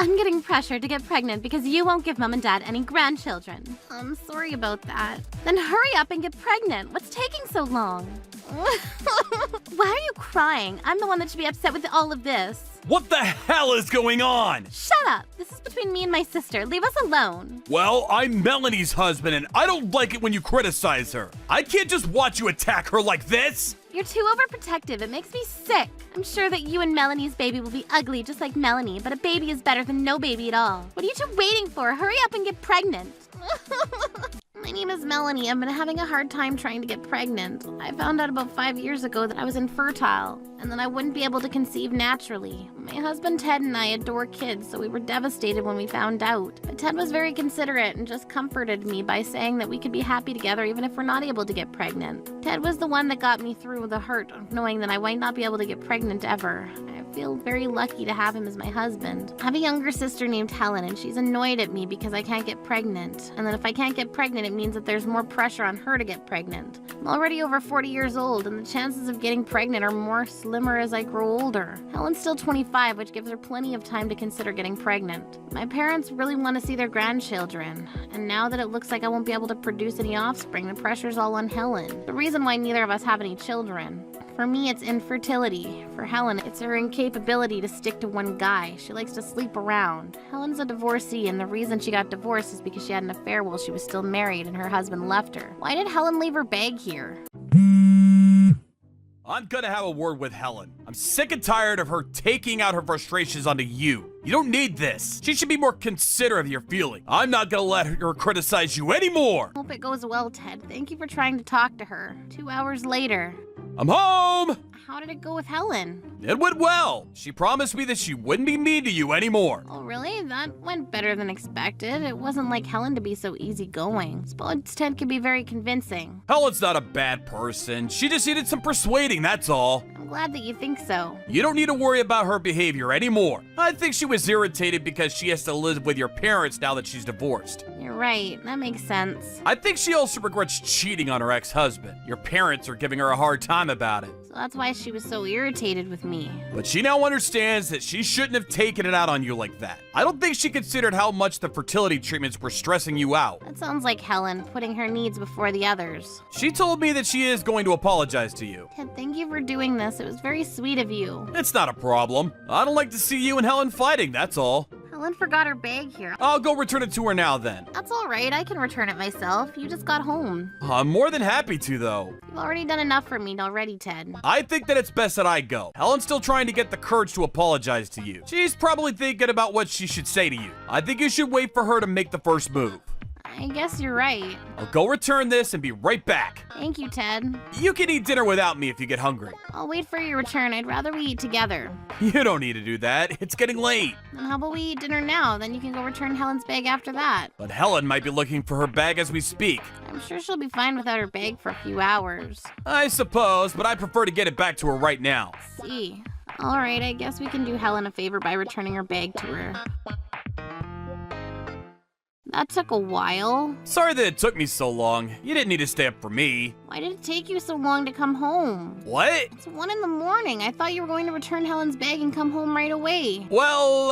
I'm getting pressured to get pregnant because you won't give Mom and Dad any grandchildren. I'm sorry about that. Then hurry up and get pregnant. What's taking so long? Why are you crying? I'm the one that should be upset with all of this. What the hell is going on? Shut up! This is between me and my sister. Leave us alone. Well, I'm Melanie's husband, and I don't like it when you criticize her. I can't just watch you attack her like this. You're too overprotective. It makes me sick. I'm sure that you and Melanie's baby will be ugly just like Melanie, but a baby is better than no baby at all. What are you two waiting for? Hurry up and get pregnant. My name is Melanie. I've been having a hard time trying to get pregnant. I found out about 5 years ago that I was infertile and that I wouldn't be able to conceive naturally. My husband Ted and I adore kids, so we were devastated when we found out. But Ted was very considerate and just comforted me by saying that we could be happy together even if we're not able to get pregnant. Ted was the one that got me through the hurt of knowing that I might not be able to get pregnant ever. I feel very lucky to have him as my husband. I have a younger sister named Helen, and she's annoyed at me because I can't get pregnant. And then if I can't get pregnant, it means that there's more pressure on her to get pregnant. I'm already over 40 years old, and the chances of getting pregnant are more slimmer as I grow older. Helen's still 25, which gives her plenty of time to consider getting pregnant. My parents really want to see their grandchildren, and now that it looks like I won't be able to produce any offspring, the pressure's all on Helen. The reason why neither of us have any children. For me, it's infertility. For Helen, it's her incapability to stick to one guy. She likes to sleep around. Helen's a divorcee, and the reason she got divorced is because she had an affair while she was still married and her husband left her. Why did Helen leave her bag here? I'm gonna have a word with Helen. I'm sick and tired of her taking out her frustrations onto you. You don't need this. She should be more considerate of your feelings. I'm not gonna let her criticize you anymore. Hope it goes well, Ted. Thank you for trying to talk to her. 2 hours later. I'm home! How did it go with Helen? It went well. She promised me that she wouldn't be mean to you anymore. Oh, really? That went better than expected. It wasn't like Helen to be so easygoing. Suppose Ted could be very convincing. Helen's not a bad person. She just needed some persuading, that's all. I'm glad that you think so. You don't need to worry about her behavior anymore. I think she was irritated because she has to live with your parents now that she's divorced. You're right. That makes sense. I think she also regrets cheating on her ex-husband. Your parents are giving her a hard time about it. So that's why she was so irritated with me. But she now understands that she shouldn't have taken it out on you like that. I don't think she considered how much the fertility treatments were stressing you out. That sounds like Helen, putting her needs before the others. She told me that she is going to apologize to you. Ted, thank you for doing this. It was very sweet of you. It's not a problem. I don't like to see you and Helen fighting, that's all. Helen forgot her bag here. I'll go return it to her now then. That's all right. I can return it myself. You just got home. I'm more than happy to, though. You've already done enough for me already, Ted. I think that it's best that I go. Helen's still trying to get the courage to apologize to you. She's probably thinking about what she should say to you. I think you should wait for her to make the first move. I guess you're right. I'll go return this and be right back. Thank you, Ted. You can eat dinner without me if you get hungry. I'll wait for your return. I'd rather we eat together. You don't need to do that. It's getting late. Then how about we eat dinner now? Then you can go return Helen's bag after that. But Helen might be looking for her bag as we speak. I'm sure she'll be fine without her bag for a few hours. I suppose, but I prefer to get it back to her right now. See. All right, I guess we can do Helen a favor by returning her bag to her. That took a while. Sorry that it took me so long. You didn't need to stay up for me. Why did it take you so long to come home? What? It's 1 in the morning. I thought you were going to return Helen's bag and come home right away. Well,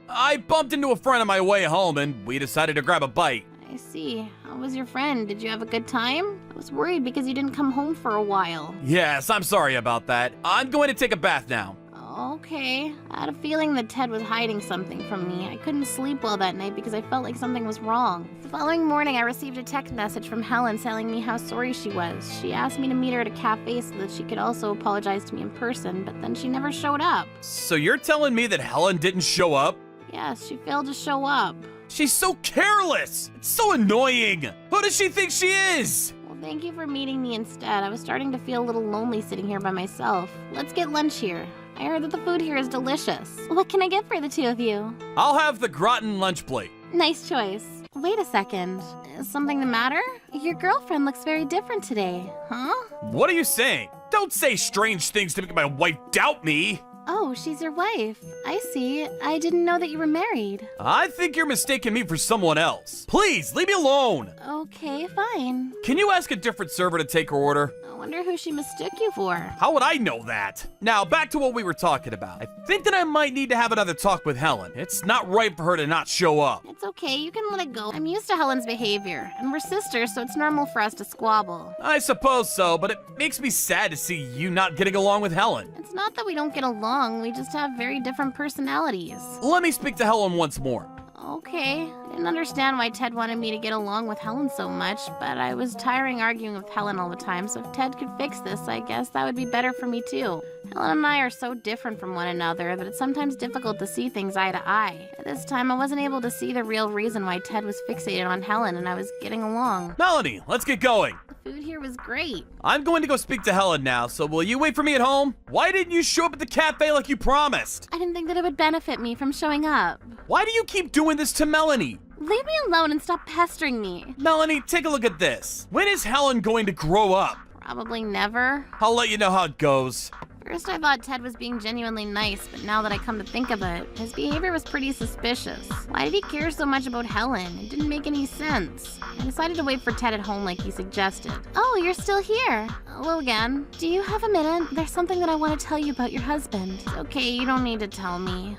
I bumped into a friend on my way home and we decided to grab a bite. I see. How was your friend? Did you have a good time? I was worried because you didn't come home for a while. Yes, I'm sorry about that. I'm going to take a bath now. Okay. I had a feeling that Ted was hiding something from me. I couldn't sleep well that night because I felt like something was wrong. The following morning, I received a text message from Helen telling me how sorry she was. She asked me to meet her at a cafe so that she could also apologize to me in person, but then she never showed up. So you're telling me that Helen didn't show up? Yes, she failed to show up. She's so careless! It's so annoying! Who does she think she is? Well, thank you for meeting me instead. I was starting to feel a little lonely sitting here by myself. Let's get lunch here. I heard that the food here is delicious. What can I get for the two of you? I'll have the gratin lunch plate. Nice choice. Wait a second. Is something the matter? Your girlfriend looks very different today, huh? What are you saying? Don't say strange things to make my wife doubt me. Oh, she's your wife. I see. I didn't know that you were married. I think you're mistaking me for someone else. Please, leave me alone. Okay, fine. Can you ask a different server to take her order? Oh, Wonder who she mistook you for. How would I know that? Now, back to what we were talking about. I think that I might need to have another talk with Helen. It's not right for her to not show up. It's okay, you can let it go. I'm used to Helen's behavior, and we're sisters, so it's normal for us to squabble. I suppose so, but it makes me sad to see you not getting along with Helen. It's not that we don't get along, we just have very different personalities. Let me speak to Helen once more. Okay. I didn't understand why Ted wanted me to get along with Helen so much, but I was tiring arguing with Helen all the time, so if Ted could fix this, I guess that would be better for me too. Helen and I are so different from one another that it's sometimes difficult to see things eye to eye. At this time, I wasn't able to see the real reason why Ted was fixated on Helen and I was getting along. Melanie, let's get going. The food here was great. I'm going to go speak to Helen now, so will you wait for me at home? Why didn't you show up at the cafe like you promised? I didn't think that it would benefit me from showing up. Why do you keep doing this to Melanie? Leave me alone and stop pestering me. Melanie, take a look at this. When is Helen going to grow up? Probably never. I'll let you know how it goes. First I thought Ted was being genuinely nice, but now that I come to think of it, his behavior was pretty suspicious. Why did he care so much about Helen? It didn't make any sense. I decided to wait for Ted at home like he suggested. Oh, you're still here. Hello again. Do you have a minute? There's something that I want to tell you about your husband. It's okay, you don't need to tell me.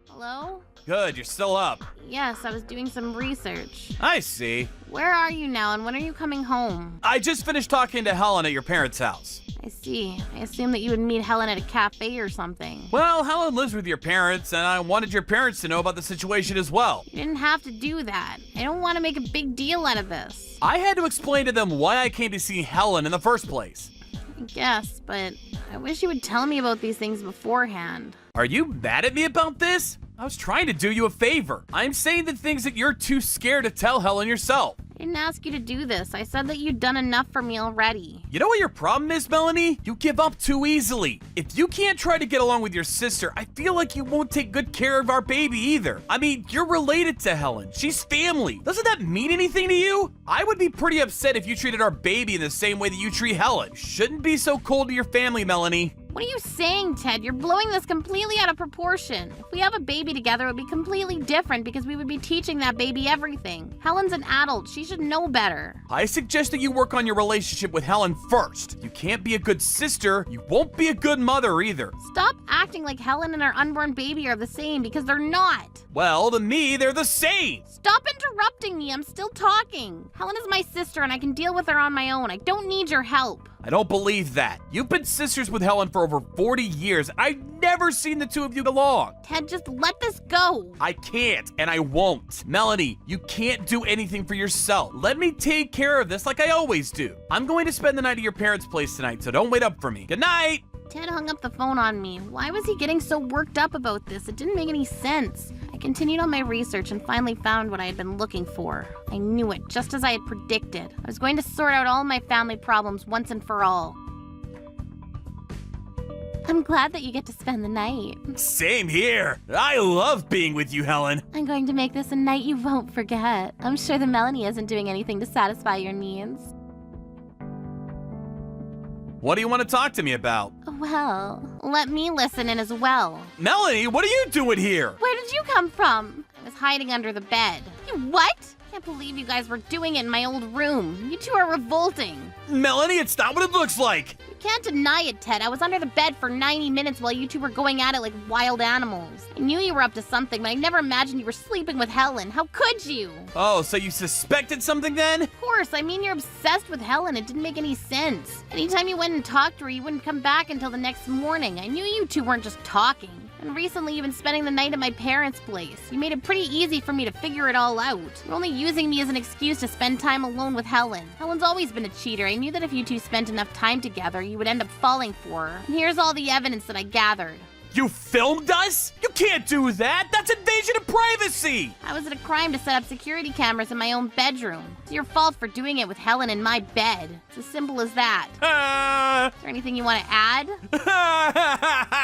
Hello? Good, you're still up. Yes, I was doing some research. I see. Where are you now, and when are you coming home? I just finished talking to Helen at your parents' house. I see. I assumed that you would meet Helen at a cafe or something. Well, Helen lives with your parents, and I wanted your parents to know about the situation as well. You didn't have to do that. I don't want to make a big deal out of this. I had to explain to them why I came to see Helen in the first place. I guess, but I wish you would tell me about these things beforehand. Are you mad at me about this? I was trying to do you a favor. I'm saying the things that you're too scared to tell Helen yourself. I didn't ask you to do this. I said that you'd done enough for me already. You know what your problem is, Melanie? You give up too easily. If you can't try to get along with your sister, I feel like you won't take good care of our baby either. I mean, you're related to Helen. She's family. Doesn't that mean anything to you? I would be pretty upset if you treated our baby in the same way that you treat Helen. You shouldn't be so cold to your family, Melanie. What are you saying, Ted? You're blowing this completely out of proportion. If we have a baby together, it would be completely different because we would be teaching that baby everything. Helen's an adult. She should know better. I suggest that you work on your relationship with Helen first. You can't be a good sister. You won't be a good mother either. Stop acting like Helen and our unborn baby are the same because they're not. Well, to me, they're the same. Stop interrupting me. I'm still talking. Helen is my sister and I can deal with her on my own. I don't need your help. I don't believe that. You've been sisters with Helen for over 40 years. I've never seen the two of you get along. Ted, just let this go. I can't, and I won't. Melanie, you can't do anything for yourself. Let me take care of this like I always do. I'm going to spend the night at your parents' place tonight, so don't wait up for me. Good night. Ted hung up the phone on me. Why was he getting so worked up about this? It didn't make any sense. I continued on my research and finally found what I had been looking for. I knew it, just as I had predicted. I was going to sort out all my family problems once and for all. I'm glad that you get to spend the night. Same here. I love being with you, Helen. I'm going to make this a night you won't forget. I'm sure that Melanie isn't doing anything to satisfy your needs. What do you want to talk to me about? Well, let me listen in as well. Melanie, what are you doing here? Where did you come from? I was hiding under the bed. You what? I can't believe you guys were doing it in my old room. You two are revolting. Melanie, it's not what it looks like. You can't deny it, Ted. I was under the bed for 90 minutes while you two were going at it like wild animals. I knew you were up to something, but I never imagined you were sleeping with Helen. How could you? Oh, so you suspected something then? Of course. I mean, you're obsessed with Helen. It didn't make any sense. Anytime you went and talked to her, you wouldn't come back until the next morning. I knew you two weren't just talking. And recently you've been spending the night at my parents' place. You made it pretty easy for me to figure it all out. You're only using me as an excuse to spend time alone with Helen. Helen's always been a cheater. I knew that if you two spent enough time together, you would end up falling for her. And here's all the evidence that I gathered. You filmed us? You can't do that! That's invasion of privacy! How is it a crime to set up security cameras in my own bedroom? It's your fault for doing it with Helen in my bed. It's as simple as that. Is there anything you want to add?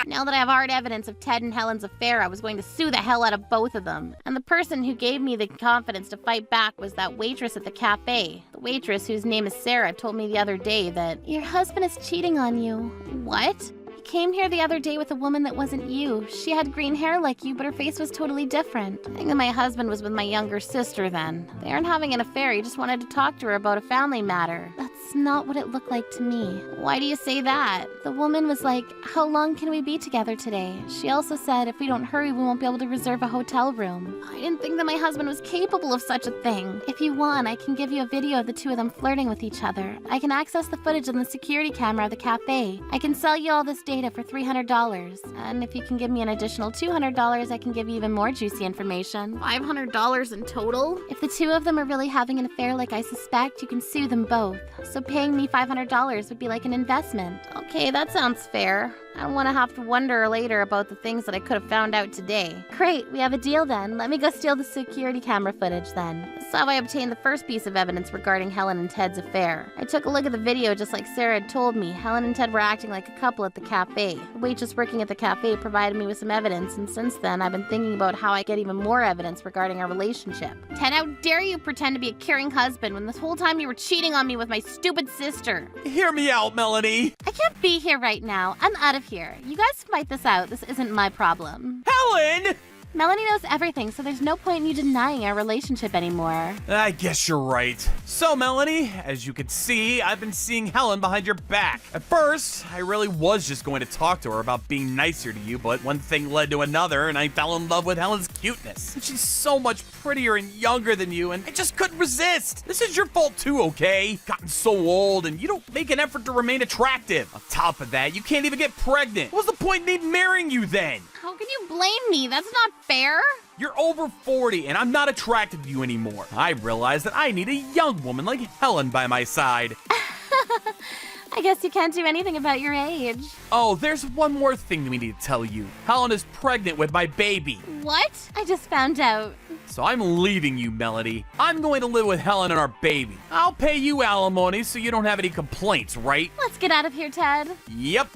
Now that I have hard evidence of Ted and Helen's affair, I was going to sue the hell out of both of them. And the person who gave me the confidence to fight back was that waitress at the cafe. The waitress, whose name is Sarah, told me the other day that your husband is cheating on you. What? Came here the other day with a woman that wasn't you. She had green hair like you, but her face was totally different. I think that my husband was with my younger sister then. They aren't having an affair, he just wanted to talk to her about a family matter. That's That's not what it looked like to me. Why do you say that? The woman was like, how long can we be together today? She also said if we don't hurry, we won't be able to reserve a hotel room. I didn't think that my husband was capable of such a thing. If you want, I can give you a video of the two of them flirting with each other. I can access the footage on the security camera of the cafe. I can sell you all this data for $300. And if you can give me an additional $200, I can give you even more juicy information. $500 in total? If the two of them are really having an affair like I suspect, you can sue them both. So paying me $500 would be like an investment. Okay, that sounds fair. I don't want to have to wonder later about the things that I could have found out today. Great, we have a deal then. Let me go steal the security camera footage then. This is how I obtained the first piece of evidence regarding Helen and Ted's affair. I took a look at the video just like Sarah had told me. Helen and Ted were acting like a couple at the cafe. The waitress working at the cafe provided me with some evidence, and since then I've been thinking about how I get even more evidence regarding our relationship. Ted, how dare you pretend to be a caring husband when this whole time you were cheating on me with my stupid sister? Hear me out, Melanie. I can't be here right now. I'm out of here. You guys fight this out. This isn't my problem. Helen! Melanie knows everything, so there's no point in you denying our relationship anymore. I guess you're right. So, Melanie, as you can see, I've been seeing Helen behind your back. At first, I really was just going to talk to her about being nicer to you, but one thing led to another, and I fell in love with Helen's cuteness. And she's so much prettier and younger than you, and I just couldn't resist. This is your fault too, okay? Gotten so old, and you don't make an effort to remain attractive. On top of that, you can't even get pregnant. What's the point in me marrying you then? How can you blame me? That's not fair. You're over 40, and I'm not attracted to you anymore. I realize that I need a young woman like Helen by my side. I guess you can't do anything about your age. Oh, there's one more thing we need to tell you. Helen is pregnant with my baby. What? I just found out. So I'm leaving you, Melody. I'm going to live with Helen and our baby. I'll pay you alimony so you don't have any complaints, right? Let's get out of here, Ted. Yep.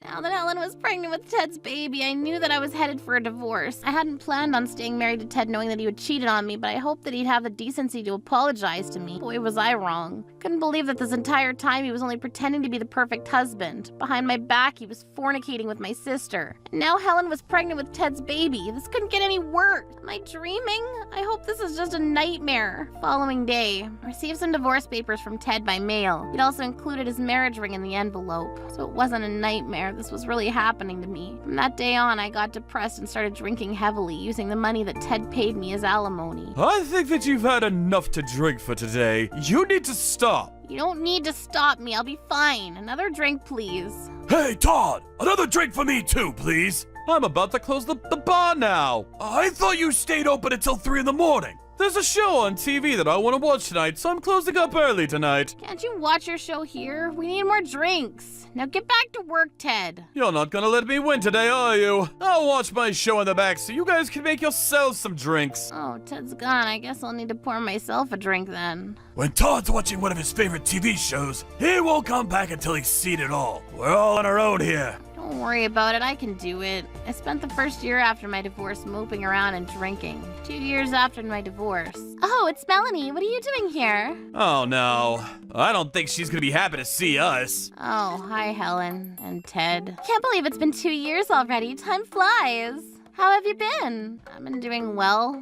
Now that Helen was pregnant with Ted's baby, I knew that I was headed for a divorce. I hadn't planned on staying married to Ted knowing that he would cheated on me, but I hoped that he'd have the decency to apologize to me. Boy, was I wrong. Couldn't believe that this entire time he was only pretending to be the perfect husband. Behind my back, he was fornicating with my sister. And now Helen was pregnant with Ted's baby. This couldn't get any worse. Am I dreaming? I hope this is just a nightmare. Following day, I received some divorce papers from Ted by mail. It also included his marriage ring in the envelope. So it wasn't a nightmare. This was really happening to me. From that day on, I got depressed and started drinking heavily, using the money that Ted paid me as alimony. I think that you've had enough to drink for today. You need to stop. You don't need to stop me. I'll be fine. Another drink, please. Hey, Todd! Another drink for me too, please. I'm about to close the bar now. I thought you stayed open until 3 in the morning. There's a show on TV that I want to watch tonight, so I'm closing up early tonight. Can't you watch your show here? We need more drinks. Now get back to work, Ted. You're not gonna let me win today, are you? I'll watch my show in the back so you guys can make yourselves some drinks. Oh, Ted's gone. I guess I'll need to pour myself a drink then. When Todd's watching one of his favorite TV shows, he won't come back until he's seen it all. We're all on our own here. Don't worry about it, I can do it. I spent the first year after my divorce moping around and drinking. 2 years after my divorce. Oh, it's Melanie. What are you doing here? Oh no. I don't think she's gonna be happy to see us. Oh, hi, Helen and Ted. Can't believe it's been 2 years already. Time flies. How have you been? I've been doing well.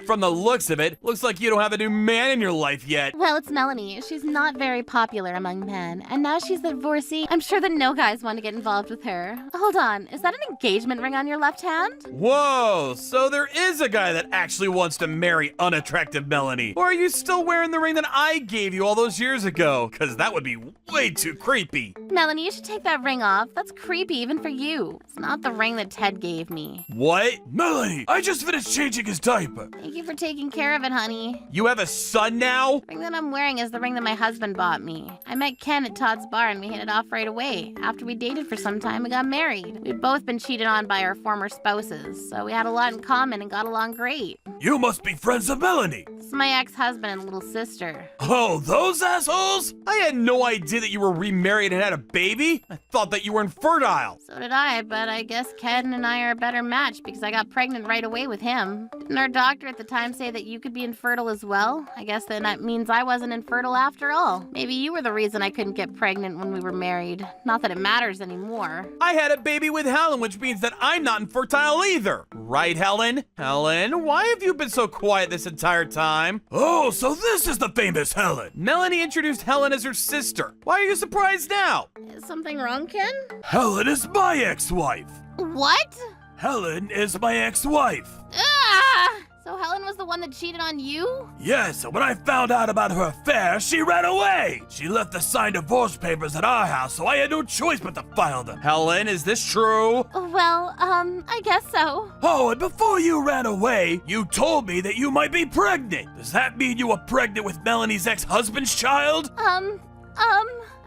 From the looks of it, looks like you don't have a new man in your life yet. Well, it's Melanie. She's not very popular among men, and now she's the divorcee. I'm sure that no guys want to get involved with her. Hold on, is that an engagement ring on your left hand? Whoa, so there is a guy that actually wants to marry unattractive Melanie. Or are you still wearing the ring that I gave you all those years ago? Because that would be way too creepy. Melanie, you should take that ring off. That's creepy even for you. It's not the ring that Ted gave me. What? Melanie, I just finished changing his diaper. Thank you for taking care of it, honey. You have a son now? The ring that I'm wearing is the ring that my husband bought me. I met Ken at Todd's bar and we hit it off right away. After we dated for some time, we got married. We'd both been cheated on by our former spouses, so we had a lot in common and got along great. You must be friends with Melanie. This is my ex-husband and little sister. Oh, those assholes? I had no idea that you were remarried and had a baby. I thought that you were infertile. So did I, but I guess Ken and I are a better match because I got pregnant right away with him. Didn't our doctor at the time say that you could be infertile as well? I guess then that means I wasn't infertile after all. Maybe you were the reason I couldn't get pregnant when we were married. Not that it matters anymore. I had a baby with Helen, which means that I'm not infertile either. Right, Helen? Helen, why have you been so quiet this entire time? Oh, so this is the famous Helen. Melanie introduced Helen as her sister. Why are you surprised now? Is something wrong, Ken? Helen is my ex-wife. What? Helen is my ex-wife. Ah! So Helen was the one that cheated on you? Yes, and when I found out about her affair, she ran away. She left the signed divorce papers at our house, so I had no choice but to file them. Helen, is this true? Well, I guess so. Oh, and before you ran away, you told me that you might be pregnant. Does that mean you were pregnant with Melanie's ex-husband's child? It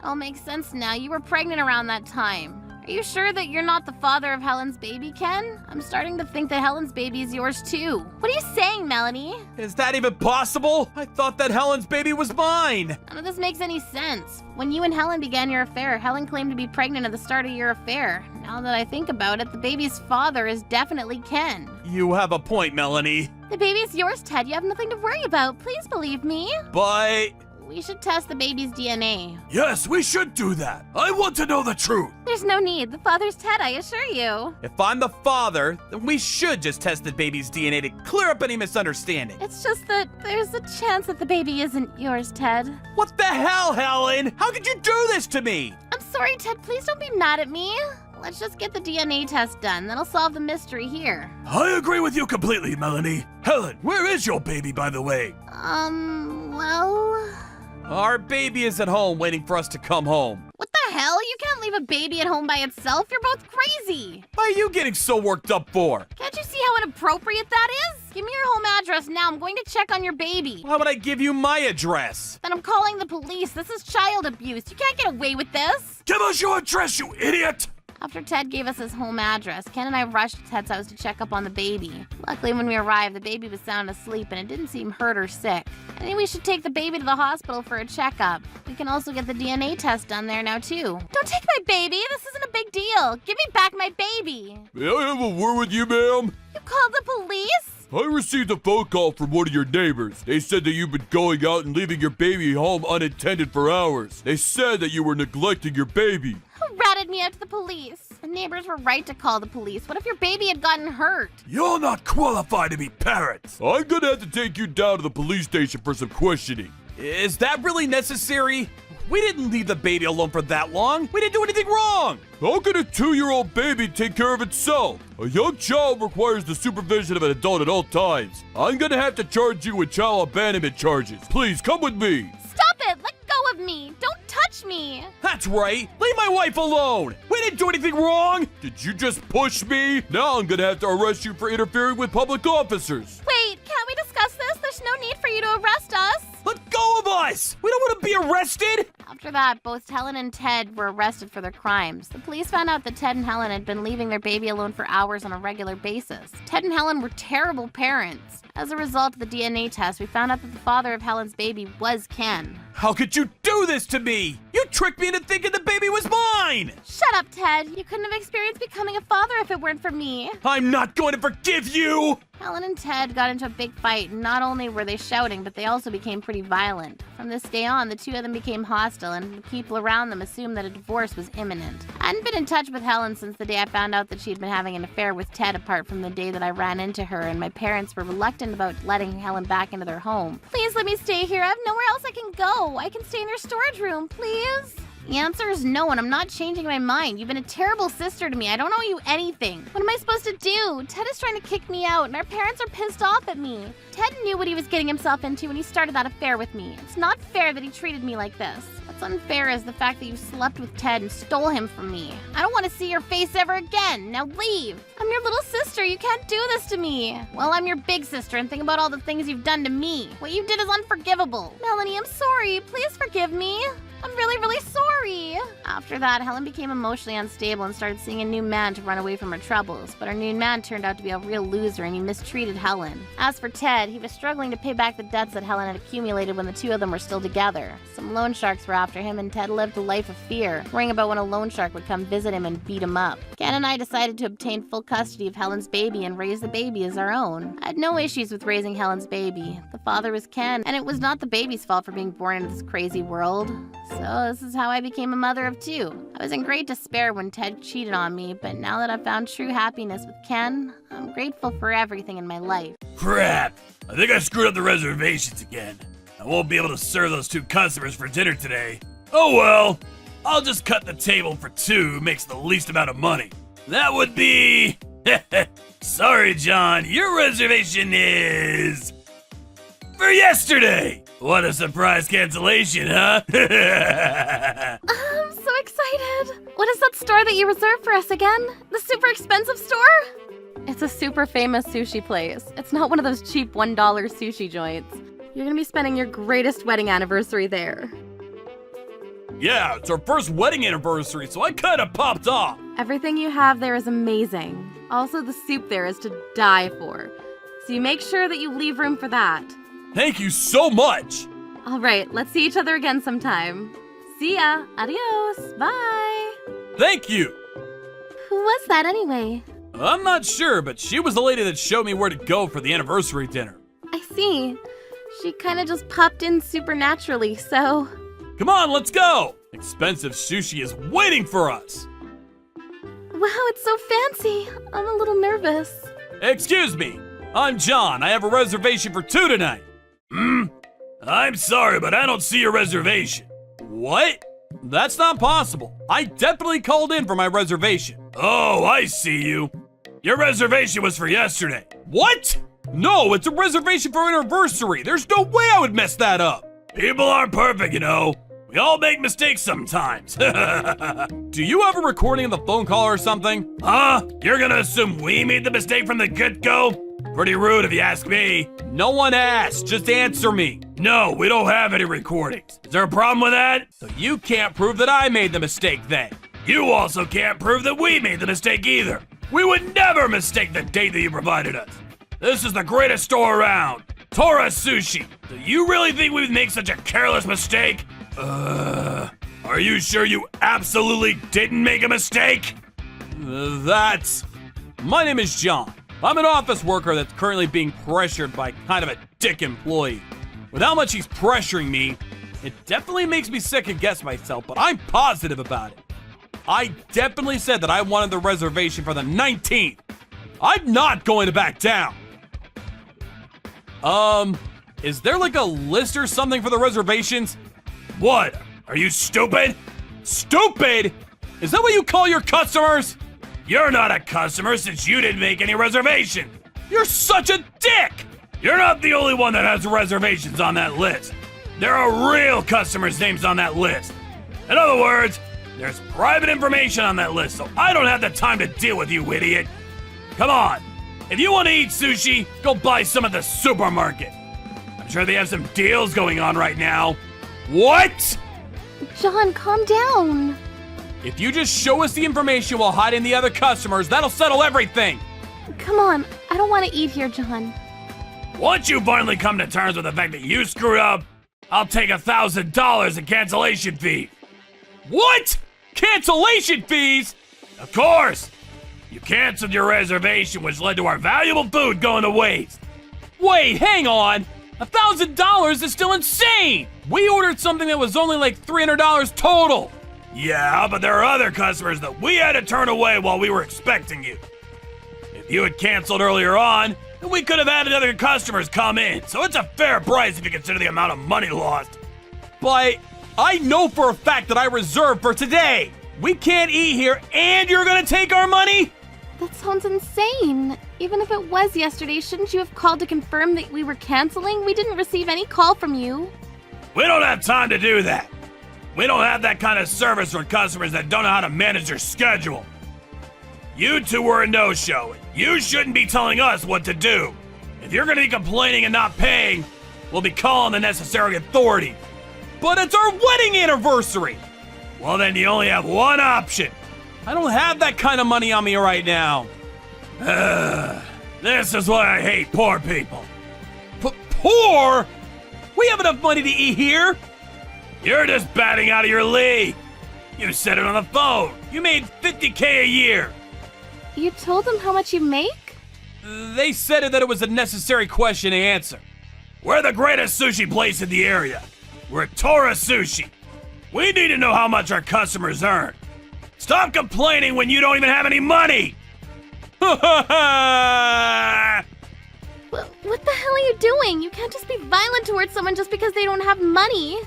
all makes sense now. You were pregnant around that time. Are you sure that you're not the father of Helen's baby, Ken? I'm starting to think that Helen's baby is yours too. What are you saying, Melanie? Is that even possible? I thought that Helen's baby was mine. None of this makes any sense. When you and Helen began your affair, Helen claimed to be pregnant at the start of your affair. Now that I think about it, the baby's father is definitely Ken. You have a point, Melanie. The baby's yours, Ted. You have nothing to worry about. Please believe me. But... We should test the baby's DNA. Yes, we should do that. I want to know the truth. There's no need. The father's Ted, I assure you. if I'm the father, then we should just test the baby's DNA to clear up any misunderstanding. It's just that there's a chance that the baby isn't yours, Ted. What the hell, Helen? How could you do this to me? I'm sorry, Ted. Please don't be mad at me. Let's just get the DNA test done. That'll solve the mystery here. I agree with you completely, Melanie. Helen, where is your baby, by the way? Well... Our baby is at home waiting for us to come home. What the hell? You can't leave a baby at home by itself. You're both crazy. Why are you getting so worked up for? Can't you see how inappropriate that is? Give me your home address now. I'm going to check on your baby. Why would I give you my address? Then I'm calling the police. This is child abuse. You can't get away with this. Give us your address, you idiot! After Ted gave us his home address, Ken and I rushed to Ted's house to check up on the baby. Luckily, when we arrived, the baby was sound asleep and it didn't seem hurt or sick. I think we should take the baby to the hospital for a checkup. We can also get the DNA test done there now, too. Don't take my baby! This isn't a big deal! Give me back my baby! May I have a word with you, ma'am? You called the police? I received a phone call from one of your neighbors. They said that you've been going out and leaving your baby home unattended for hours. They said that you were neglecting your baby. Who ratted me out to the police? The neighbors were right to call the police. What if your baby had gotten hurt? You're not qualified to be parents. I'm gonna have to take you down to the police station for some questioning. Is that really necessary? We didn't leave the baby alone for that long. We didn't do anything wrong. How can a 2-year-old baby take care of itself? A young child requires the supervision of an adult at all times. I'm gonna have to charge you with child abandonment charges. Please come with me. Stop it! Let go of me! Don't touch me! That's right. Leave my wife alone. We didn't do anything wrong. Did you just push me? Now I'm gonna have to arrest you for interfering with public officers. Wait, can't we discuss this? There's no need for you to arrest us. Let go of us. We don't want to be arrested. After that, both Helen and Ted were arrested for their crimes. The police found out that Ted and Helen had been leaving their baby alone for hours on a regular basis. Ted and Helen were terrible parents. As a result of the DNA test, we found out that the father of Helen's baby was Ken. How could you do this to me? You tricked me into thinking the baby was mine. Shut up, Ted. You couldn't have experienced becoming a father if it weren't for me. I'm not going to forgive you. Helen and Ted got into a big fight, and not only were they shouting, but they also became pretty violent. From this day on, the two of them became hostile, and the people around them assumed that a divorce was imminent. I hadn't been in touch with Helen since the day I found out that she'd been having an affair with Ted, apart from the day that I ran into her, and my parents were reluctant about letting Helen back into their home. Please let me stay here. I have nowhere else I can go. I can stay in your storage room, please. The answer is no, and I'm not changing my mind. You've been a terrible sister to me. I don't owe you anything. What am I supposed to do? Ted is trying to kick me out, and our parents are pissed off at me. Ted knew what he was getting himself into when he started that affair with me. It's not fair that he treated me like this. What's unfair is the fact that you slept with Ted and stole him from me. I don't want to see your face ever again. Now leave. I'm your little sister. You can't do this to me. Well, I'm your big sister, and think about all the things you've done to me. What you did is unforgivable. Melanie, I'm sorry. Please forgive me. I'm really, really sorry. After that, Helen became emotionally unstable and started seeing a new man to run away from her troubles. But her new man turned out to be a real loser, and he mistreated Helen. As for Ted, he was struggling to pay back the debts that Helen had accumulated when the two of them were still together. Some loan sharks were after him, and Ted lived a life of fear, worrying about when a loan shark would come visit him and beat him up. Ken and I decided to obtain full custody of Helen's baby and raise the baby as our own. I had no issues with raising Helen's baby. The father was Ken, and it was not the baby's fault for being born into this crazy world. So this is how I became a mother of two. I was in great despair when Ted cheated on me, but now that I've found true happiness with Ken, I'm grateful for everything in my life. Crap! I think I screwed up the reservations again. I won't be able to serve those 2 customers for dinner today. Oh well! I'll just cut the table for 2 who makes the least amount of money. That would be... Sorry, John, your reservation is... for yesterday! What a surprise cancellation, huh? I'm so excited. What is that store that you reserved for us again? The super expensive store? It's a super famous sushi place. It's not one of those cheap $1 sushi joints. You're gonna be spending your greatest wedding anniversary there. Yeah, it's our first wedding anniversary, so I kinda popped off. Everything you have there is amazing. Also, the soup there is to die for. So you make sure that you leave room for that. Thank you so much! All right, let's see each other again sometime. See ya. Adios. Bye. Thank you! Who was that anyway? I'm not sure, but she was the lady that showed me where to go for the anniversary dinner. I see. She kind of just popped in supernaturally, so... Come on, let's go! Expensive sushi is waiting for us! Wow, it's so fancy. I'm a little nervous. Excuse me, I'm John. I have a reservation for 2 tonight. I'm sorry, but I don't see your reservation. What? That's not possible. I definitely called in for my reservation. Oh, I see you. Your reservation was for yesterday. What? No, it's a reservation for anniversary. There's no way I would mess that up. People aren't perfect, you know. We all make mistakes sometimes. Do you have a recording of the phone call or something? Huh? You're gonna assume we made the mistake from the get-go? Pretty rude if you ask me. No one asked. Just answer me. No, we don't have any recordings. Is there a problem with that? So you can't prove that I made the mistake then. You also can't prove that we made the mistake either. We would never mistake the date that you provided us. This is the greatest store around. Tora Sushi. Do you really think we'd make such a careless mistake? Are you sure you absolutely didn't make a mistake? My name is John. I'm an office worker that's currently being pressured by kind of a dick employee. With how much he's pressuring me, it definitely makes me second guess myself, but I'm positive about it. I definitely said that I wanted the reservation for the 19th. I'm not going to back down. Is there like a list or something for the reservations? What? Are you stupid? Stupid? Is that what you call your customers? You're not a customer since you didn't make any reservations. You're such a dick! You're not the only one that has reservations on that list. There are real customers' names on that list. In other words, there's private information on that list, so I don't have the time to deal with you, idiot. Come on. If you want to eat sushi, go buy some at the supermarket. I'm sure they have some deals going on right now. What? John, calm down. If you just show us the information while hiding the other customers, that'll settle everything. Come on, I don't want to eat here, John. Once you finally come to terms with the fact that you screwed up, I'll take $1,000 in cancellation fee. What? Cancellation fees? Of course. You canceled your reservation, which led to our valuable food going to waste. Wait, hang on. $1,000 is still insane. We ordered something that was only like $300 total. Yeah, but there are other customers that we had to turn away while we were expecting you. If you had canceled earlier on, then we could have had other customers come in, so it's a fair price if you consider the amount of money lost. But I know for a fact that I reserved for today. We can't eat here and you're gonna take our money? That sounds insane. Even if it was yesterday, shouldn't you have called to confirm that we were canceling? We didn't receive any call from you. We don't have time to do that. We don't have that kind of service for customers that don't know how to manage their schedule. You two were a no-show. You shouldn't be telling us what to do. If you're gonna be complaining and not paying, we'll be calling the necessary authorities. But it's our wedding anniversary. Well, then you only have one option. I don't have that kind of money on me right now. This is why I hate poor people. Poor? We have enough money to eat here. You're just batting out of your league. You said it on the phone. You made $50K a year. You told them how much you make? They said that it was a necessary question to answer. We're the greatest sushi place in the area. We're Tora Sushi. We need to know how much our customers earn. Stop complaining when you don't even have any money! What the hell are you doing? You can't just be violent towards someone just because they don't have money.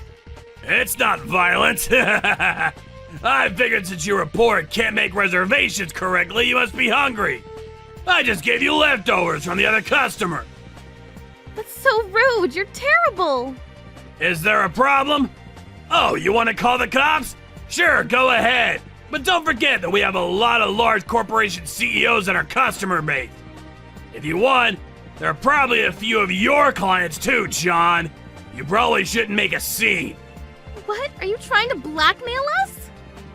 It's not violent. I figured since you were poor and can't make reservations correctly, you must be hungry. I just gave you leftovers from the other customer. That's so rude. You're terrible. Is there a problem? Oh, you want to call the cops? Sure, go ahead. But don't forget that we have a lot of large corporation CEOs in our customer base. If you want, there are probably a few of your clients too, John. You probably shouldn't make a scene. What? Are you trying to blackmail us?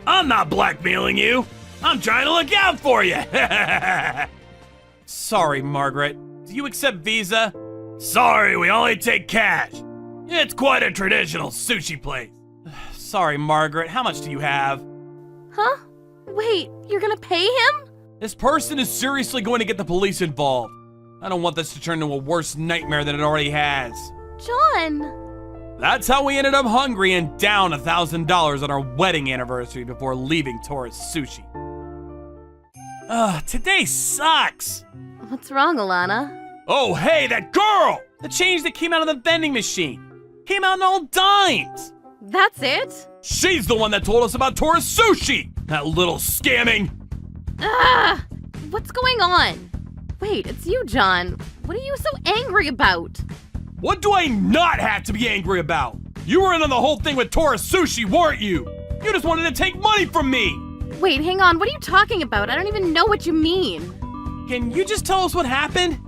I'm not blackmailing you. I'm trying to look out for you. Sorry, Margaret. Do you accept Visa? Sorry, we only take cash. It's quite a traditional sushi place. Sorry, Margaret. How much do you have? Huh? Wait, you're gonna pay him? This person is seriously going to get the police involved. I don't want this to turn into a worse nightmare than it already has. John! That's how we ended up hungry and down $1,000 on our wedding anniversary before leaving Taurus Sushi. Today sucks. What's wrong, Alana? Oh, hey, that girl! The change that came out of the vending machine. Came out in all dimes. That's it? She's the one that told us about Taurus Sushi! That little scamming! Ah! What's going on? Wait, it's you, John. What are you so angry about? What do I not have to be angry about? You were in on the whole thing with Taurus Sushi, weren't you? You just wanted to take money from me! Wait, hang on. What are you talking about? I don't even know what you mean. Can you just tell us what happened?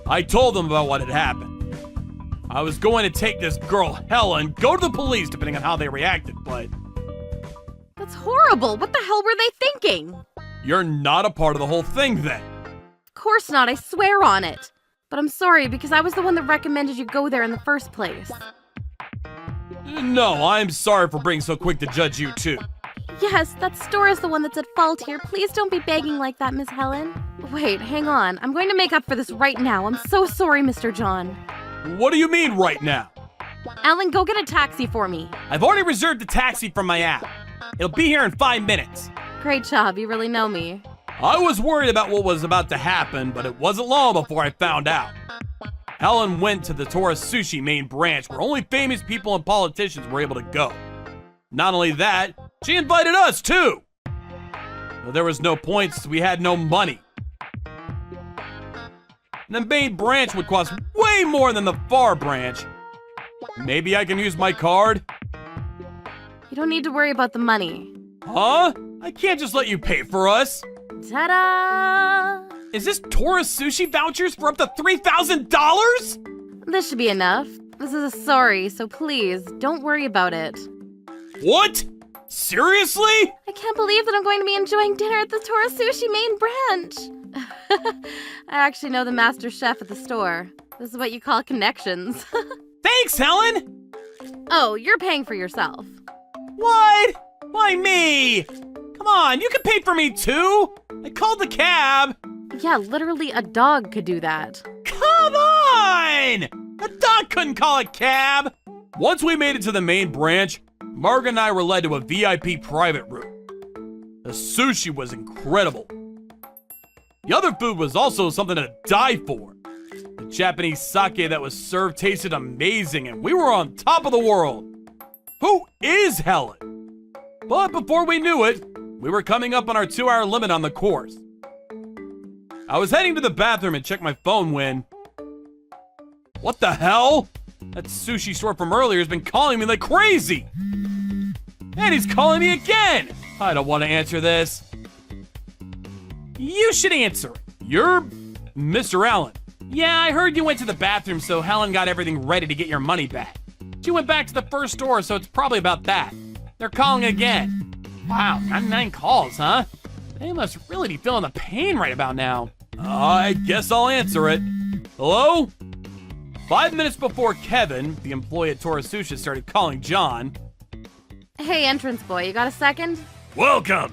I told them about what had happened. I was going to take this girl, Helen, go to the police depending on how they reacted, but That's horrible. What the hell were they thinking? you're not a part of the whole thing then. Of course not. I swear on it. But I'm sorry because I was the one that recommended you go there in the first place. No, I'm sorry for being so quick to judge you too. Yes, that store is the one that's at fault here. Please don't be begging like that, Miss Helen. Wait, hang on. I'm going to make up for this right now. I'm so sorry, Mr. John. What do you mean right now? Alan, go get a taxi for me. I've already reserved a taxi from my app. It'll be here in 5 minutes. Great job. You really know me. I was worried about what was about to happen, but it wasn't long before I found out. Helen went to the Taurus Sushi main branch where only famous people and politicians were able to go. Not only that, she invited us too. But there was no point since we had no money. The main branch would cost way more than the far branch. Maybe I can use my card? You don't need to worry about the money. Huh? I can't just let you pay for us. Ta-da! Is this Taurus Sushi vouchers for up to $3,000? This should be enough. This is a sorry, so please, don't worry about it. What? Seriously? I can't believe that I'm going to be enjoying dinner at the Taurus Sushi main branch. I actually know the master chef at the store. This is what you call connections. Thanks, Helen! Oh, you're paying for yourself. What? Why me? Come on, you can pay for me too! I called the cab! Yeah, literally a dog could do that. Come on! A dog couldn't call a cab! Once we made it to the main branch, Margaret and I were led to a VIP private room. The sushi was incredible. The other food was also something to die for. The Japanese sake that was served tasted amazing and we were on top of the world. Who is Helen? But before we knew it, we were coming up on our 2-hour limit on the course. I was heading to the bathroom and checked my phone when... What the hell? That sushi store from earlier has been calling me like crazy! And he's calling me again! I don't want to answer this. You should answer it. You're Mr. Allen. Yeah, I heard you went to the bathroom, so Helen got everything ready to get your money back. She went back to the first store, so it's probably about that. They're calling again. Wow, 99 calls, huh? They must really be feeling the pain right about now. I guess I'll answer it. Hello? 5 minutes before Kevin, the employee at Taurus Sushi, started calling John. Hey, entrance boy, you got a second? Welcome.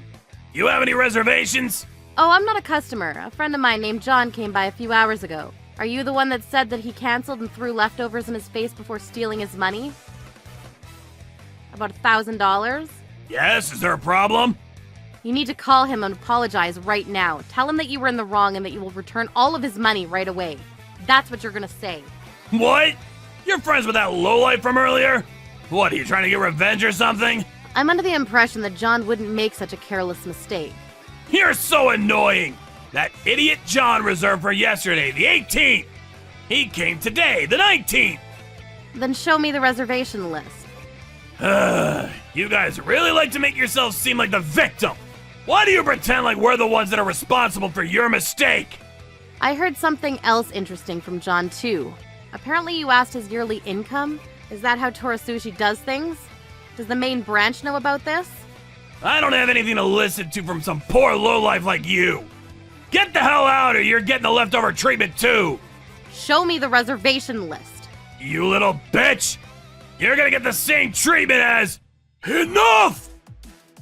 You have any reservations? Oh, I'm not a customer. A friend of mine named John came by a few hours ago. Are you the one that said that he canceled and threw leftovers in his face before stealing his money? About $1,000? Yes, is there a problem? You need to call him and apologize right now. Tell him that you were in the wrong and that you will return all of his money right away. That's what you're gonna say. What? You're friends with that lowlife from earlier? What, are you trying to get revenge or something? I'm under the impression that John wouldn't make such a careless mistake. You're so annoying! That idiot John reserved for yesterday, the 18th! He came today, the 19th! Then show me the reservation list. You guys really like to make yourselves seem like the victim! Why do you pretend like we're the ones that are responsible for your mistake? I heard something else interesting from John, too. Apparently you asked his yearly income. Is that how Tora Sushi does things? Does the main branch know about this? I don't have anything to listen to from some poor lowlife like you! Get the hell out or you're getting the leftover treatment too! Show me the reservation list. You little bitch! You're gonna get the same treatment as... Enough!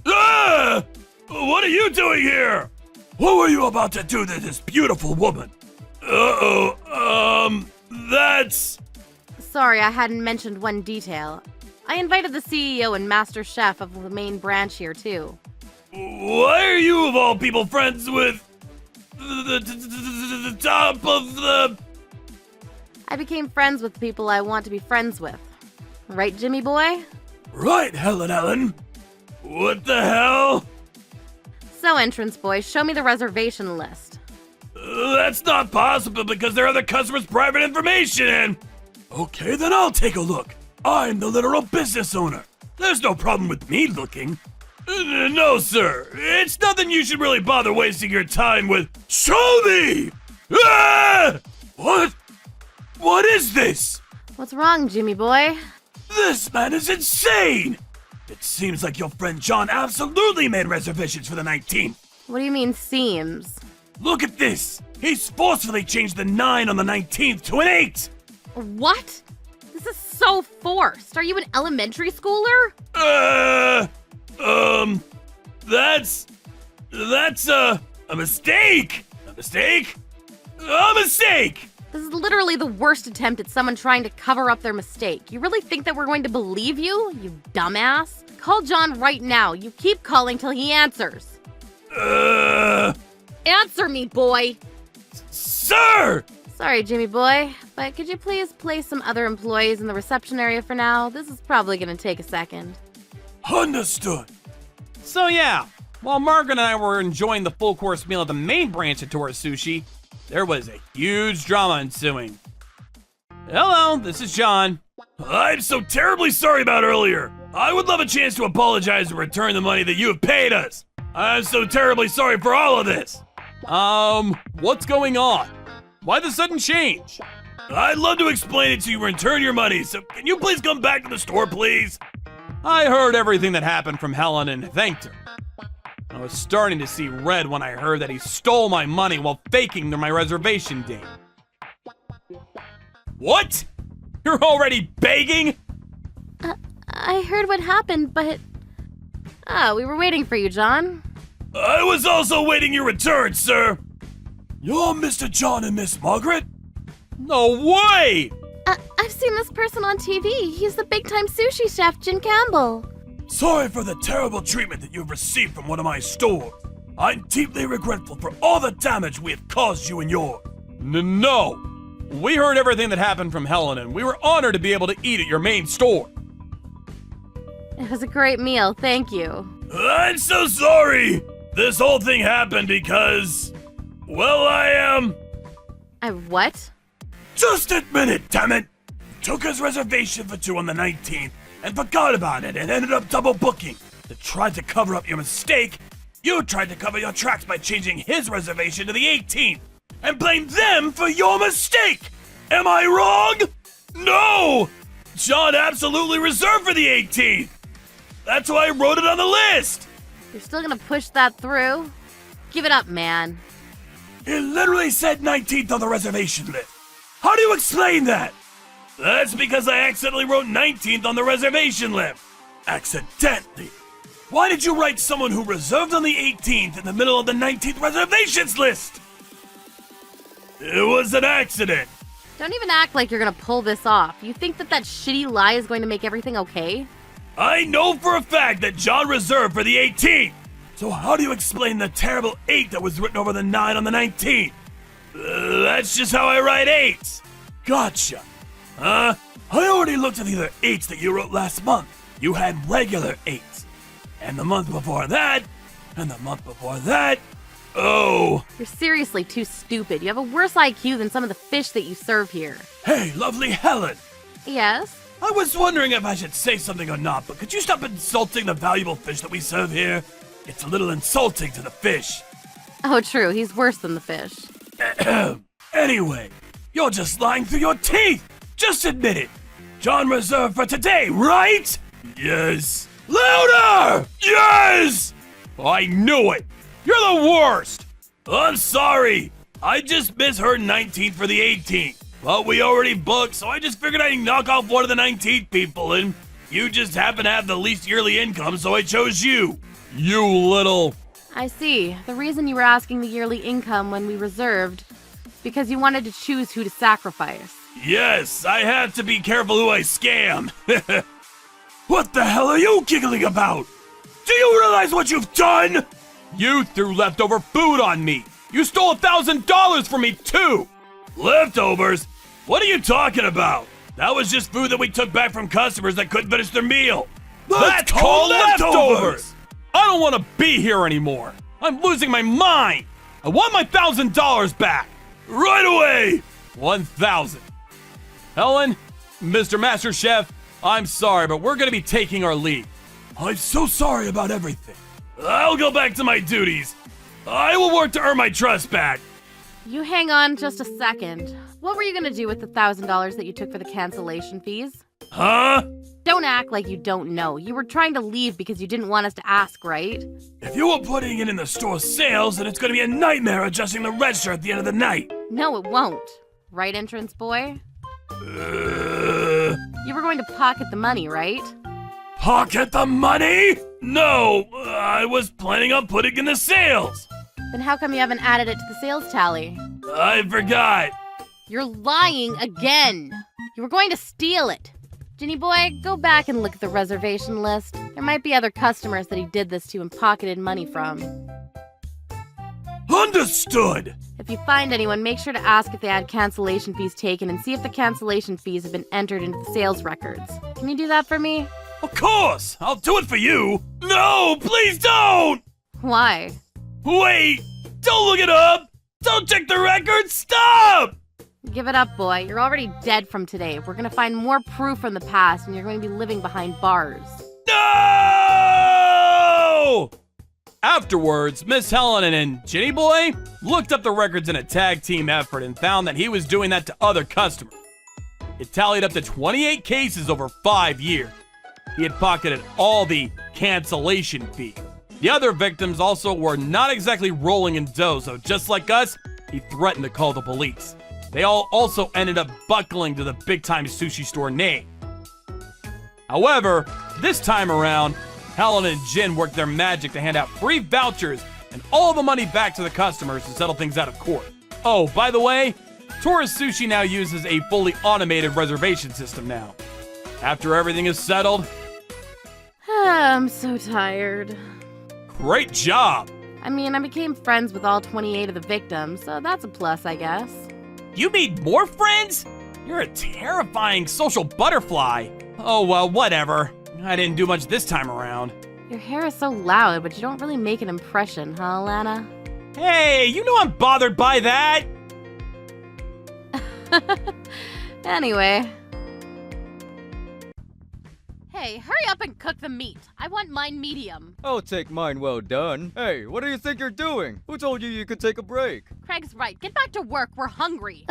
Ah! What are you doing here? What were you about to do to this beautiful woman? That's... Sorry, I hadn't mentioned one detail. I invited the CEO and master chef of the main branch here, too. Why are you, of all people, friends with... the top of the... I became friends with people I want to be friends with. Right, Jimmy boy? Right, Helen Ellen. What the hell? So, entrance boy, show me the reservation list. That's not possible because there are other customers' private information in. Okay, then I'll take a look. I'm the literal business owner. There's no problem with me looking. No, sir. It's nothing you should really bother wasting your time with. Show me! Ah! What? What is this? What's wrong, Jimmy boy? This man is insane! It seems like your friend John absolutely made reservations for the 19th. What do you mean, seems? Look at this! He's forcefully changed the 9 on the 19th to an 8! What? This is so forced. Are you an elementary schooler? That's a mistake! A mistake? A mistake! This is literally the worst attempt at someone trying to cover up their mistake. You really think that we're going to believe you, you dumbass? Call John right now. You keep calling till he answers. Answer me, boy! Sir! Sorry, Jimmy boy, but could you please place some other employees in the reception area for now? This is probably gonna take a second. Understood. So yeah, while Margaret and I were enjoying the full course meal at the main branch of Tora Sushi, there was a huge drama ensuing. Hello, this is John. I'm so terribly sorry about earlier. I would love a chance to apologize and return the money that you have paid us. I'm so terribly sorry for all of this. What's going on? Why the sudden change? I'd love to explain it to you and return your money, so can you please come back to the store, please? I heard everything that happened from Helen and thanked her. I was starting to see red when I heard that he stole my money while faking my reservation date. What? You're already begging? I heard what happened, but... we were waiting for you, John. I was also waiting your return, sir. You're Mr. John and Miss Margaret? No way! I've seen this person on TV. He's the big-time sushi chef, Jin Campbell. Sorry for the terrible treatment that you've received from one of my stores. I'm deeply regretful for all the damage we have caused you and yours. No. We heard everything that happened from Helen, and we were honored to be able to eat at your main store. It was a great meal, thank you. I'm so sorry! This whole thing happened because... well, What? Just admit it, damn it! Took his reservation for 2 on the 19th and forgot about it and ended up double booking. To try to cover up your mistake, you tried to cover your tracks by changing his reservation to the 18th and blamed them for your mistake! Am I wrong? No! John absolutely reserved for the 18th! That's why I wrote it on the list! You're still gonna push that through? Give it up, man. It literally said 19th on the reservation list. How do you explain that? That's because I accidentally wrote 19th on the reservation list. Accidentally? Why did you write someone who reserved on the 18th in the middle of the 19th reservations list? It was an accident. Don't even act like you're gonna pull this off. You think that shitty lie is going to make everything okay? I know for a fact that John reserved for the 18th. So how do you explain the terrible 8 that was written over the 9 on the 19th? That's just how I write 8s. Gotcha. I already looked at the other 8s that you wrote last month. You had regular 8s. And the month before that, and the month before that. Oh. You're seriously too stupid. You have a worse IQ than some of the fish that you serve here. Hey, lovely Helen. Yes? I was wondering if I should say something or not, but could you stop insulting the valuable fish that we serve here? It's a little insulting to the fish. Oh, true. He's worse than the fish. Anyway, you're just lying through your teeth. Just admit it. John reserved for today, right? Yes. Louder! Yes! I knew it! You're the worst! I'm sorry. I just misheard 19th for the 18th. But we already booked, so I just figured I'd knock off one of the 19th people, and you just happen to have the least yearly income, so I chose you. You little... I see. The reason you were asking the yearly income when we reserved is because you wanted to choose who to sacrifice. Yes, I have to be careful who I scam. What the hell are you giggling about? Do you realize what you've done? You threw leftover food on me! You stole $1,000 from me, too! Leftovers? What are you talking about? That was just food that we took back from customers that couldn't finish their meal. That's called leftovers! I don't want to be here anymore! I'm losing my mind! I want my $1,000 back! Right away! 1,000. Helen, Mr. Master Chef, I'm sorry, but we're gonna be taking our leave. I'm so sorry about everything. I'll go back to my duties. I will work to earn my trust back. You hang on just a second. What were you gonna do with the $1,000 that you took for the cancellation fees? Huh? Don't act like you don't know. You were trying to leave because you didn't want us to ask, right? If you were putting it in the store sales, then it's gonna be a nightmare adjusting the register at the end of the night. No, it won't. Right, entrance boy? Uh, You were going to pocket the money, right? Pocket the money? No, I was planning on putting in the sales. Then how come you haven't added it to the sales tally? I forgot. You're lying again! You were going to steal it! Ginny boy, go back and look at the reservation list. There might be other customers that he did this to and pocketed money from. Understood. If you find anyone, make sure to ask if they had cancellation fees taken and see if the cancellation fees have been entered into the sales records. Can you do that for me? Of course, I'll do it for you. No, please don't. Why? Wait, don't look it up. Don't check the records. Stop. Give it up, boy. You're already dead from today. We're gonna find more proof from the past and you're going to be living behind bars. No! Afterwards, Miss Helen and Ginny Boy looked up the records in a tag team effort and found that he was doing that to other customers. It tallied up to 28 cases over 5 years. He had pocketed all the cancellation fee. The other victims also were not exactly rolling in dough, so just like us, he threatened to call the police. They all also ended up buckling to the big-time sushi store name. However, this time around, Helen and Jin worked their magic to hand out free vouchers and all the money back to the customers to settle things out of court. Oh, by the way, Tourist Sushi now uses a fully automated reservation system now. After everything is settled... I'm so tired. Great job! I mean, I became friends with all 28 of the victims, so that's a plus, I guess. You made more friends? You're a terrifying social butterfly. Oh, well, whatever. I didn't do much this time around. Your hair is so loud, but you don't really make an impression, huh, Lana? Hey, you know I'm bothered by that! Anyway. Hey, hurry up and cook the meat. I want mine medium. I'll take mine well done. Hey, what do you think you're doing? Who told you could take a break? Craig's right. Get back to work. We're hungry.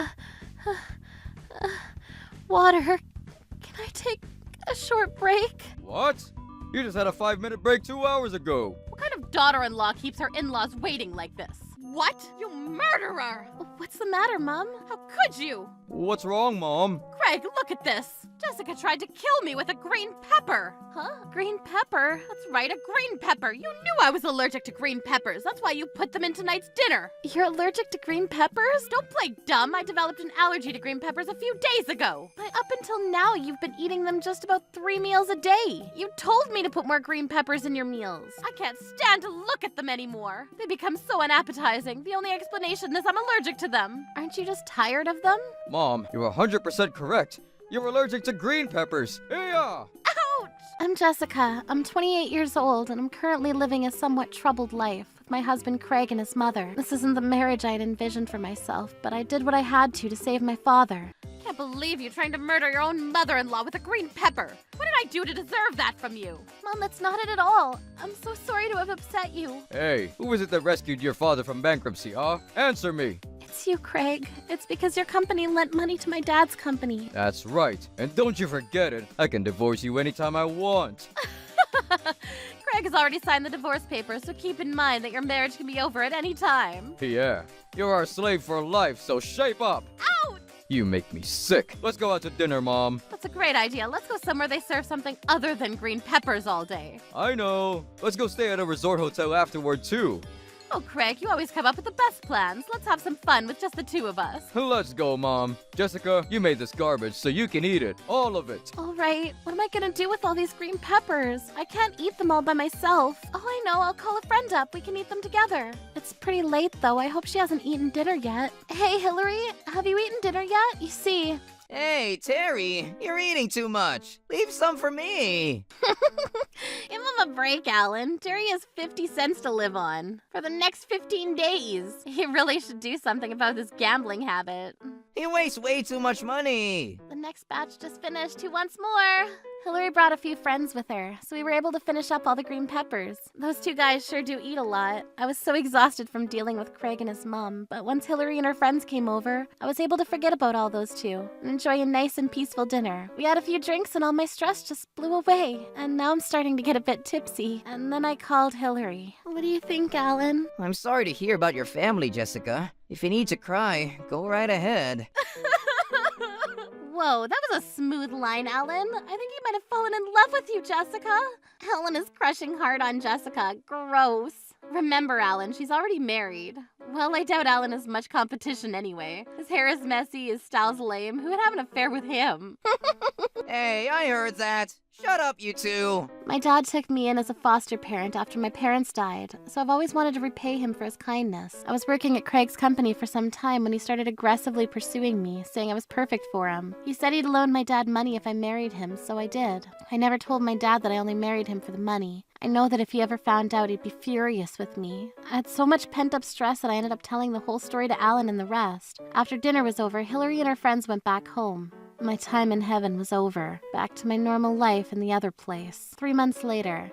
Water. Can I take a short break? What? You just had a 5-minute break 2 hours ago. What kind of daughter-in-law keeps her in-laws waiting like this? What? You murderer! What's the matter, Mom? How could you? What's wrong, Mom? Craig, look at this. Jessica tried to kill me with a green pepper. Huh? Green pepper? That's right, a green pepper. You knew I was allergic to green peppers. That's why you put them in tonight's dinner. You're allergic to green peppers? Don't play dumb. I developed an allergy to green peppers a few days ago. But up until now, you've been eating them just about 3 meals a day. You told me to put more green peppers in your meals. I can't stand to look at them anymore. They become so unappetizing. The only explanation is I'm allergic to them. Aren't you just tired of them? Mom, you're 100% correct. You're allergic to green peppers. Yeah. Ouch! I'm Jessica. I'm 28 years old, and I'm currently living a somewhat troubled life with my husband Craig and his mother. This isn't the marriage I'd envisioned for myself, but I did what I had to save my father. Can't believe you trying to murder your own mother-in-law with a green pepper. What did I do to deserve that from you? Mom, that's not it at all. I'm so sorry to have upset you. Hey, who was it that rescued your father from bankruptcy, huh? Answer me. It's you, Craig. It's because your company lent money to my dad's company. That's right. And don't you forget it. I can divorce you anytime I want. Craig has already signed the divorce papers, so keep in mind that your marriage can be over at any time. Yeah. You're our slave for life, so shape up. Ouch! You make me sick. Let's go out to dinner, Mom. That's a great idea. Let's go somewhere they serve something other than green peppers all day. I know. Let's go stay at a resort hotel afterward, too. Oh, Craig, you always come up with the best plans. Let's have some fun with just the two of us. Let's go, Mom. Jessica, you made this garbage, so you can eat it. All of it. All right, what am I gonna do with all these green peppers? I can't eat them all by myself. Oh, I know, I'll call a friend up. We can eat them together. It's pretty late, though. I hope she hasn't eaten dinner yet. Hey, Hillary, have you eaten dinner yet? You see... Hey, Terry, you're eating too much. Leave some for me. Give him a break, Alan. Terry has 50 cents to live on for the next 15 days. He really should do something about this gambling habit. He wastes way too much money. The next batch just finished. Who wants more? Hillary brought a few friends with her, so we were able to finish up all the green peppers. Those two guys sure do eat a lot. I was so exhausted from dealing with Craig and his mom, but once Hillary and her friends came over, I was able to forget about all those two and enjoy a nice and peaceful dinner. We had a few drinks and all my stress just blew away, and now I'm starting to get a bit tipsy. And then I called Hillary. What do you think, Alan? I'm sorry to hear about your family, Jessica. If you need to cry, go right ahead. Whoa, that was a smooth line, Alan. I think he might have fallen in love with you, Jessica. Alan is crushing hard on Jessica. Gross. Remember, Alan, she's already married. Well, I doubt Alan has much competition anyway. His hair is messy, his style's lame. Who would have an affair with him? Hey, I heard that. Shut up, you two. My dad took me in as a foster parent after my parents died, so I've always wanted to repay him for his kindness. I was working at Craig's company for some time when he started aggressively pursuing me, saying I was perfect for him. He said he'd loan my dad money if I married him, so I did. I never told my dad that I only married him for the money. I know that if he ever found out, he'd be furious with me. I had so much pent-up stress that I ended up telling the whole story to Alan and the rest. After dinner was over, Hillary and her friends went back home. My time in heaven was over. Back to my normal life in the other place. 3 months later.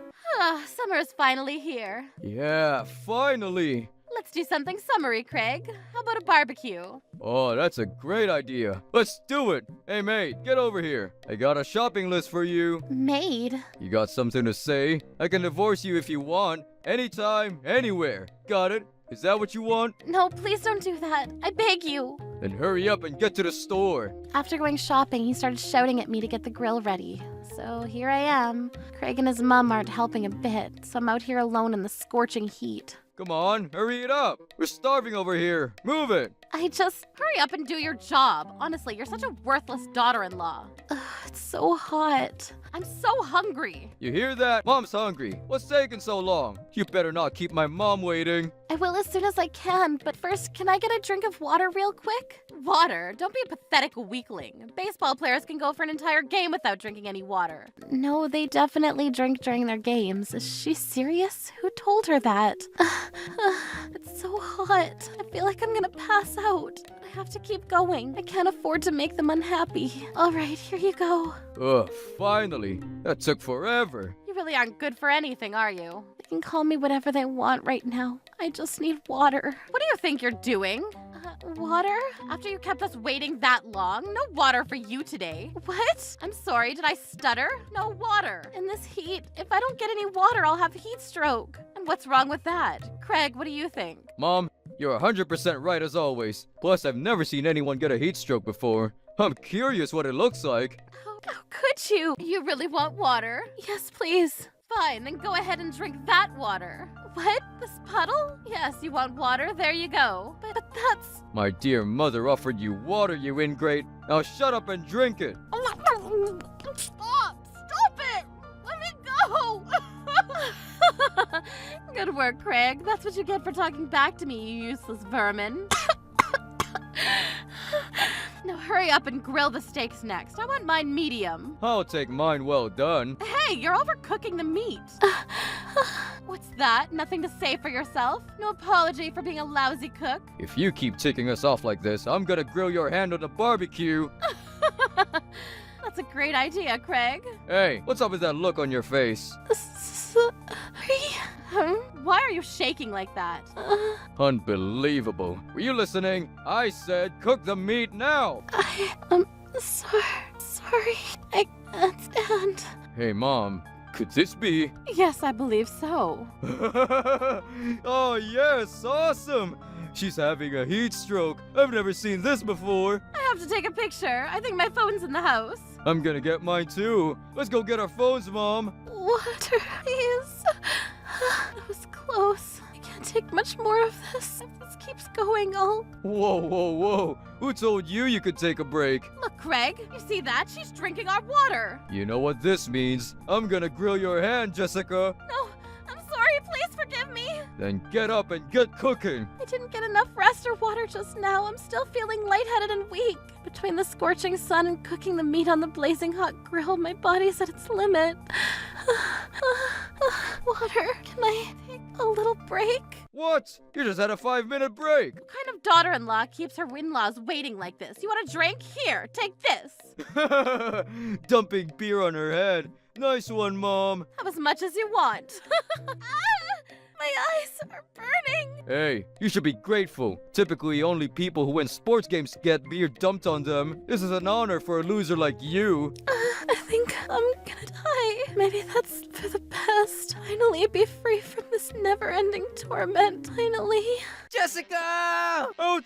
Summer is finally here. Yeah, finally. Let's do something summery, Craig. How about a barbecue? Oh, that's a great idea. Let's do it. Hey, mate, get over here. I got a shopping list for you. Maid? You got something to say? I can divorce you if you want. Anytime, anywhere. Got it? Is that what you want? No, please don't do that. I beg you. Then hurry up and get to the store. After going shopping, he started shouting at me to get the grill ready. So here I am. Craig and his mom aren't helping a bit, so I'm out here alone in the scorching heat. Come on, hurry it up. We're starving over here. Move it. Hurry up and do your job. Honestly, you're such a worthless daughter-in-law. It's so hot. I'm so hungry. You hear that? Mom's hungry. What's taking so long? You better not keep my mom waiting. I will as soon as I can, but first, can I get a drink of water real quick? Water? Don't be a pathetic weakling. Baseball players can go for an entire game without drinking any water. No, they definitely drink during their games. Is she serious? Who told her that? It's so hot. I feel like I'm gonna pass out. I have to keep going. I can't afford to make them unhappy. All right, here you go. Ugh, finally. That took forever. You really aren't good for anything, are you? They can call me whatever they want right now. I just need water. What do you think you're doing? Water? After you kept us waiting that long, no water for you today. What? I'm sorry, did I stutter? No water. In this heat, if I don't get any water, I'll have heat stroke. And what's wrong with that? Craig, what do you think? Mom, You're 100% right as always. Plus, I've never seen anyone get a heat stroke before. I'm curious what it looks like. How could you? You really want water? Yes, please. Fine, then go ahead and drink that water. What? This puddle? Yes, you want water? There you go. But that's... My dear mother offered you water, you ingrate. Now shut up and drink it. Stop! Stop it! Let me go! Good work, Craig. That's what you get for talking back to me, you useless vermin. Now hurry up and grill the steaks next. I want mine medium. I'll take mine well done. Hey, you're overcooking the meat. What's that? Nothing to say for yourself? No apology for being a lousy cook? If you keep ticking us off like this, I'm gonna grill your hand on the barbecue. That's a great idea, Craig. Hey, what's up with that look on your face? Why are you shaking like that? Unbelievable. Were you listening? I said cook the meat now. Sorry. I can't stand. Hey, Mom, could this be? Yes, I believe so. Oh, yes, awesome. She's having a heat stroke. I've never seen this before. I have to take a picture. I think my phone's in the house. I'm gonna get mine too. Let's go get our phones, Mom. Water, please. That was close. I can't take much more of this. If this keeps going, I'll... Whoa. Who told you could take a break? Look, Craig, you see that? She's drinking our water. You know what this means. I'm gonna grill your hand, Jessica. No, I'm sorry. Please forgive me. Then get up and get cooking. I didn't get enough rest or water just now. I'm still feeling lightheaded and weak. Between the scorching sun and cooking the meat on the blazing hot grill, my body's at its limit. Water, can I take a little break? What? You just had a 5-minute break. What kind of daughter-in-law keeps her in-laws waiting like this? You want a drink? Here, take this. Dumping beer on her head. Nice one, Mom. Have as much as you want. My eyes are burning. Hey, you should be grateful. Typically, only people who win sports games get beer dumped on them. This is an honor for a loser like you. I think I'm gonna die. Maybe that's for the best. Finally be free from this never-ending torment. Finally. Jessica! Oh!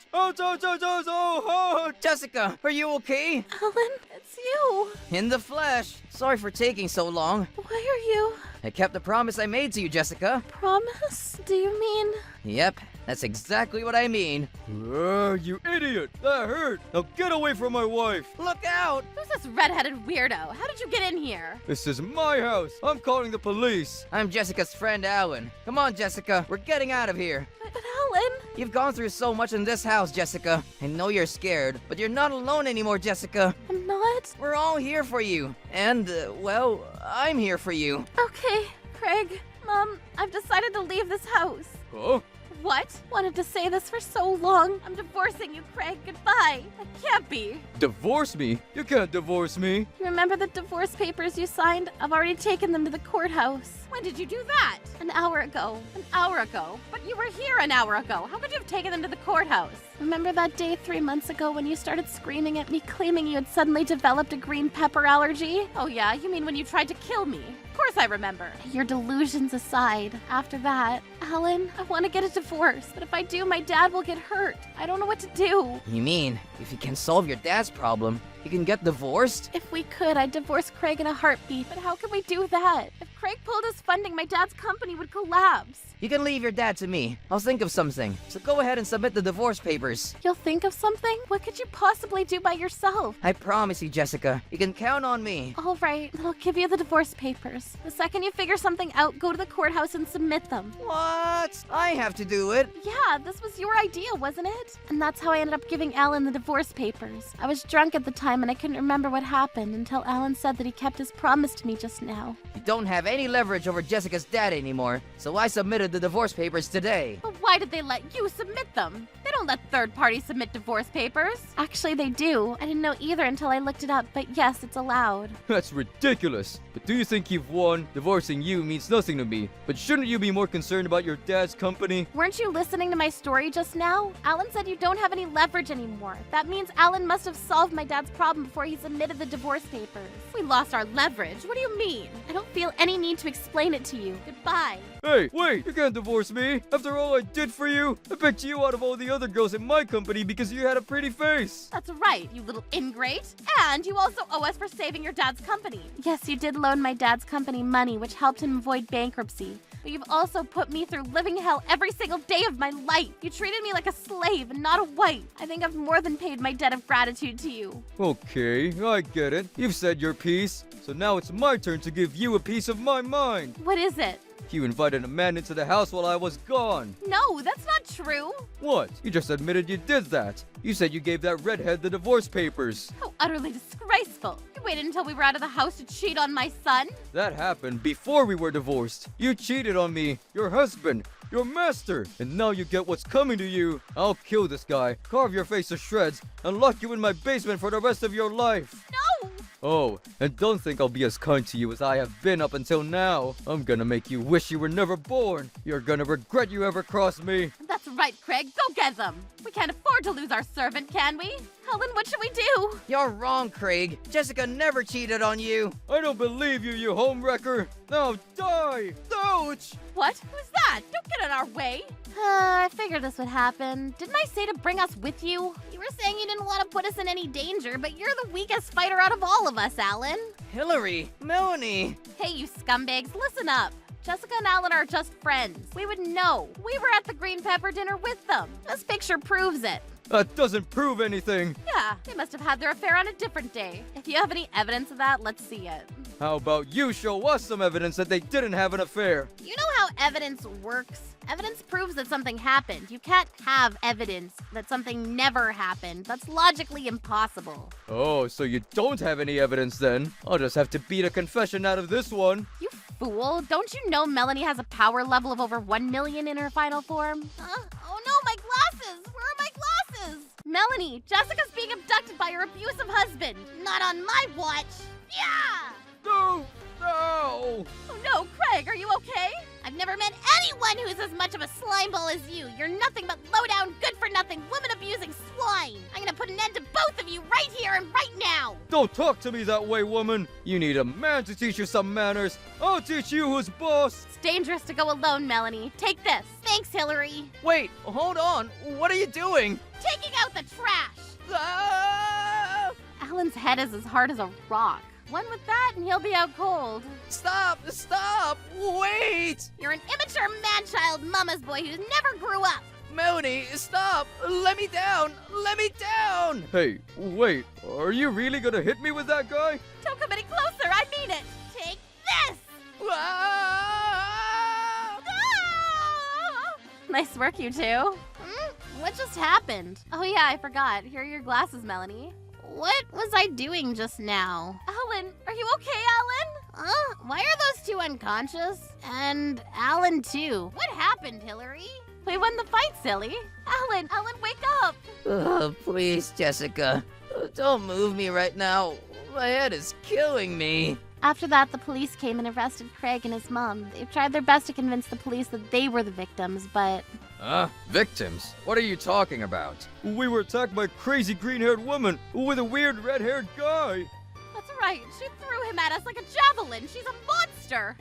Jessica, are you okay? Alan, it's you. In the flesh. Sorry for taking so long. Why are you? I kept the promise I made to you, Jessica. Promise? Do you mean? Yep, that's exactly what I mean. You idiot! That hurt! Now get away from my wife! Look out! Who's this redheaded weirdo? How did you get in here? This is my house! I'm calling the police! I'm Jessica's friend, Alan. Come on, Jessica. We're getting out of here. But Alan. You've gone through so much in this house, Jessica. I know you're scared, but you're not alone anymore, Jessica. I'm not. We're all here for you. And, well, I'm here for you. Okay, Craig. Mom, I've decided to leave this house. Huh? What? Wanted to say this for so long. I'm divorcing you, Craig. Goodbye. That can't be. Divorce me? You can't divorce me. You remember the divorce papers you signed? I've already taken them to the courthouse. When did you do that? An hour ago. An hour ago? But you were here an hour ago. How could you have taken them to the courthouse? Remember that day 3 months ago when you started screaming at me, claiming you had suddenly developed a green pepper allergy? Oh yeah, you mean when you tried to kill me? Of course I remember. Your delusions aside, after that, Alan, I want to get a divorce, but if I do, my dad will get hurt. I don't know what to do. You mean, if you can solve your dad's problem, you can get divorced? If we could, I'd divorce Craig in a heartbeat, but how can we do that? If Craig pulled his funding, my dad's company would collapse. You can leave your dad to me. I'll think of something. So go ahead and submit the divorce papers. You'll think of something? What could you possibly do by yourself? I promise you, Jessica. You can count on me. All right, I'll give you the divorce papers. The second you figure something out, go to the courthouse and submit them. What? I have to do it? Yeah, this was your idea, wasn't it? And that's how I ended up giving Alan the divorce papers. I was drunk at the time and I couldn't remember what happened until Alan said that he kept his promise to me just now. You don't have any leverage over Jessica's dad anymore, so I submitted the divorce papers today. But why did they let you submit them? They don't don't let third parties submit divorce papers. Actually, they do. I didn't know either until I looked it up, but yes, it's allowed. That's ridiculous. But do you think you've won? Divorcing you means nothing to me. But shouldn't you be more concerned about your dad's company? Weren't you listening to my story just now? Alan said you don't have any leverage anymore. That means Alan must have solved my dad's problem before he submitted the divorce papers. We lost our leverage. What do you mean? I don't feel any need to explain it to you. Goodbye. Hey, wait, you can't divorce me. After all I did for you, I picked you out of all the other girls in my company because you had a pretty face. That's right, you little ingrate. And you also owe us for saving your dad's company. Yes, you did loan my dad's company money, which helped him avoid bankruptcy. But you've also put me through living hell every single day of my life. You treated me like a slave and not a wife. I think I've more than paid my debt of gratitude to you. Okay, I get it. You've said your piece. So now it's my turn to give you a piece of my mind. What is it? You invited a man into the house while I was gone. No, that's not true. What? You just admitted you did that. You said you gave that redhead the divorce papers. How utterly disgraceful. You waited until we were out of the house to cheat on my son? That happened before we were divorced. You cheated on me, your husband, your master, and now you get what's coming to you. I'll kill this guy, carve your face to shreds, and lock you in my basement for the rest of your life. No! Oh, and don't think I'll be as kind to you as I have been up until now. I'm gonna make you wish you were never born. You're gonna regret you ever crossed me. That's right, Craig. Go get them. We can't afford to lose our servant, can we? Helen, what should we do? You're wrong, Craig. Jessica never cheated on you. I don't believe you, you homewrecker. Now die! Ouch! What? Who's that? Don't get in our way. I figured this would happen. Didn't I say to bring us with you? You were saying you didn't want to put us in any danger, but you're the weakest fighter out of all of us, Alan. Hillary, Melanie. Hey, you scumbags, listen up. Jessica and Alan are just friends. We would know. We were at the green pepper dinner with them. This picture proves it. That doesn't prove anything. Yeah, they must have had their affair on a different day. If you have any evidence of that, let's see it. How about you show us some evidence that they didn't have an affair? You know how evidence works? Evidence proves that something happened. You can't have evidence that something never happened. That's logically impossible. Oh, so you don't have any evidence then? I'll just have to beat a confession out of this one. You fool. Don't you know Melanie has a power level of over 1 million in her final form? Oh no, my glasses! Where are my glasses? Melanie, Jessica's being abducted by her abusive husband. Not on my watch. Yeah! No! No! Oh no, Craig, are you okay? I've never met anyone who's as much of a slimeball as you. You're nothing but low-down, good-for-nothing, woman-abusing swine. I'm gonna put an end to both of you right here and right now. Don't talk to me that way, woman. You need a man to teach you some manners. I'll teach you who's boss. It's dangerous to go alone, Melanie. Take this. Thanks, Hillary. Wait, hold on. What are you doing? Taking out the trash. Ah! Alan's head is as hard as a rock. One with that and he'll be out cold. Stop! Stop! Wait! You're an immature man-child mama's boy who never grew up. Melanie, stop! Let me down! Let me down! Hey, wait. Are you really gonna hit me with that guy? Don't come any closer, I mean it! Take this! Ah! Ah! Nice work, you two. What just happened? Oh yeah, I forgot. Here are your glasses, Melanie. What was I doing just now? Alan, are you okay, Alan? Why are those two unconscious? And Alan, too. What happened, Hillary? We won the fight, silly. Alan, wake up! Please, Jessica. Don't move me right now. My head is killing me. After that, the police came and arrested Craig and his mom. They tried their best to convince the police that they were the victims, but... Victims? What are you talking about? We were attacked by a crazy green-haired woman with a weird red-haired guy. That's right. She threw him at us like a javelin. She's a monster.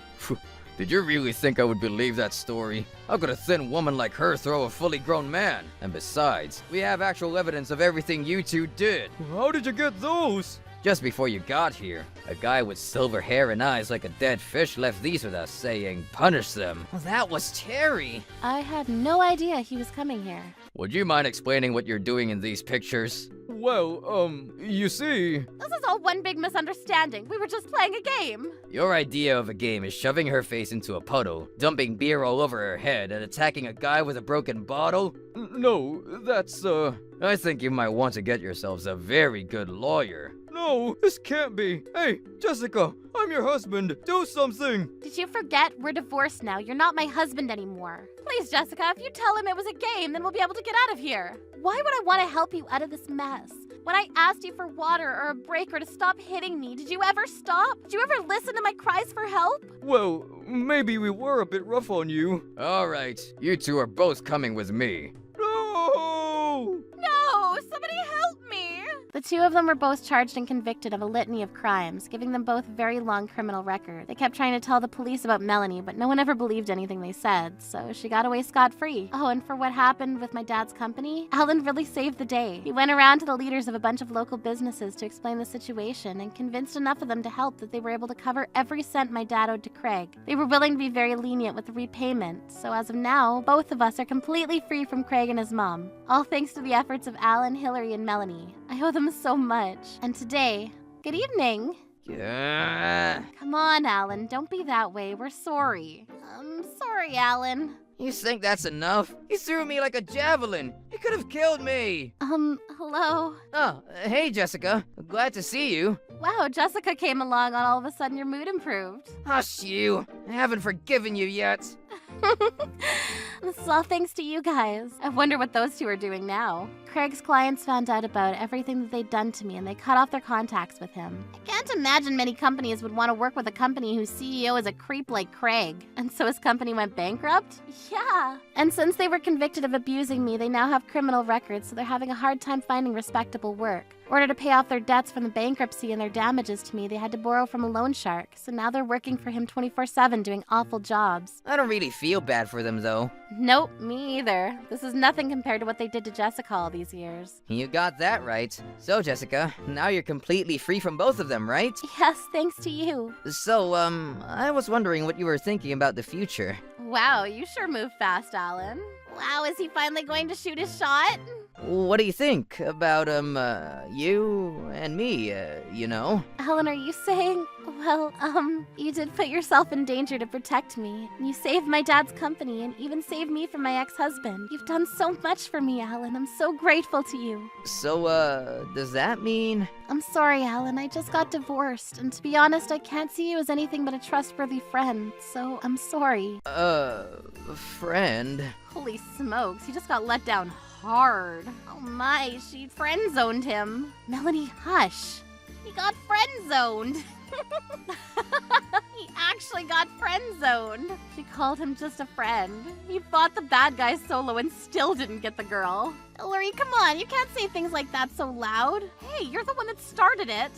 Did you really think I would believe that story? How could a thin woman like her throw a fully grown man? And besides, we have actual evidence of everything you two did. How did you get those? Just before you got here, a guy with silver hair and eyes like a dead fish left these with us, saying, "Punish them." Well, that was Terry. I had no idea he was coming here. Would you mind explaining what you're doing in these pictures? Well, you see... This is all one big misunderstanding. We were just playing a game. Your idea of a game is shoving her face into a puddle, dumping beer all over her head, and attacking a guy with a broken bottle? No, that's, I think you might want to get yourselves a very good lawyer. No, this can't be. Hey, Jessica, I'm I'm your husband. Do something. Did you forget? We're divorced now. You're not my husband anymore. Please, Jessica, if you tell him it was a game, then we'll be able to get out of here. Why would I want to help you out of this mess? When I asked you for water or a break or to stop hitting me, did you ever stop? Did you ever listen to my cries for help? Well, maybe we were a bit rough on you. Alright, you two are both coming with me. No! No, somebody help me! The two of them were both charged and convicted of a litany of crimes, giving them both very long criminal records. They kept trying to tell the police about Melanie, but no one ever believed anything they said, so she got away scot-free. Oh, and for what happened with my dad's company, Alan really saved the day. He went around to the leaders of a bunch of local businesses to explain the situation and convinced enough of them to help that they were able to cover every cent my dad owed to Craig. They were willing to be very lenient with the repayment, so as of now, both of us are completely free from Craig and his mom. All thanks to the efforts of Alan, Hillary, and Melanie. I owe them so much. And today, good evening. Yeah. Come on, Alan, don't be that way. We're sorry. I'm sorry, Alan. You think that's enough? He threw me like a javelin. He could have killed me. Hello? Oh, hey, Jessica. Glad to see you. Wow, Jessica came along and all of a sudden your mood improved. Hush you. I haven't forgiven you yet. This is all thanks to you guys. I wonder what those two are doing now. Craig's clients found out about everything that they'd done to me and they cut off their contacts with him. I can't imagine many companies would want to work with a company whose CEO is a creep like Craig. And so his company went bankrupt? Yeah. And since they were convicted of abusing me, they now have criminal records, so they're having a hard time finding respectable work. In order to pay off their debts from the bankruptcy and their damages to me, they had to borrow from a loan shark, so now they're working for him 24/7 doing awful jobs. I don't really feel bad for them, though. Nope, me either. This is nothing compared to what they did to Jessica all these years. You got that right. So, Jessica, now you're completely free from both of them, right? Yes, thanks to you. So, I was wondering what you were thinking about the future. Wow, you sure move fast, Alan. Wow, is he finally going to shoot his shot? What do you think about, you and me, you know? Alan, are you saying, well, you did put yourself in danger to protect me. You saved my dad's company and even saved me from my ex-husband. You've done so much for me, Alan. I'm so grateful to you. So, does that mean? I'm sorry, Alan. I just got divorced, and to be honest, I can't see you as anything but a trustworthy friend, so I'm sorry. Friend? Holy smokes, he just got let down hard. Oh my, she friend-zoned him. Melanie, hush. He got friend-zoned. He actually got friend-zoned. She called him just a friend. He fought the bad guy solo and still didn't get the girl. Hillary, come on, you can't say things like that so loud. Hey, you're the one that started it.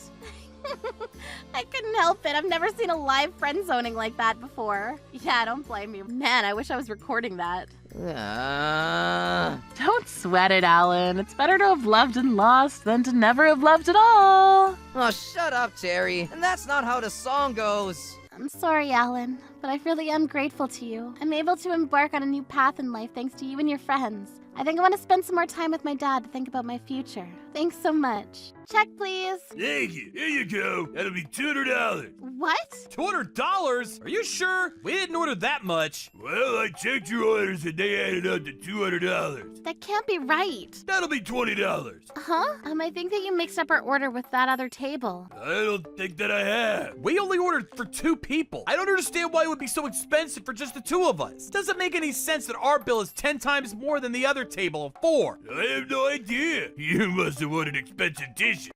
I couldn't help it. I've never seen a live friend zoning like that before. Yeah, don't blame you. Man, I wish I was recording that. Uh... Don't sweat it, Alan. It's better to have loved and lost than to never have loved at all. Oh, shut up, Terry. And that's not how the song goes. I'm sorry, Alan, but I really am grateful to you. I'm able to embark on a new path in life thanks to you and your friends. I think I want to spend some more time with my dad to think about my future. Thanks so much. Check, please. Thank you. Here you go. That'll be $200. What? $200? Are you sure? We didn't order that much. Well, I checked your orders and they added up to $200. That can't be right. That'll be $20. Huh? I think that you mixed up our order with that other table. I don't think that I have. We only ordered for 2 people. I don't understand why it would be so expensive for just the 2 of us. Doesn't make any sense that our bill is 10 times more than the other table of 4. I have no idea. You must have wanted expensive tissue.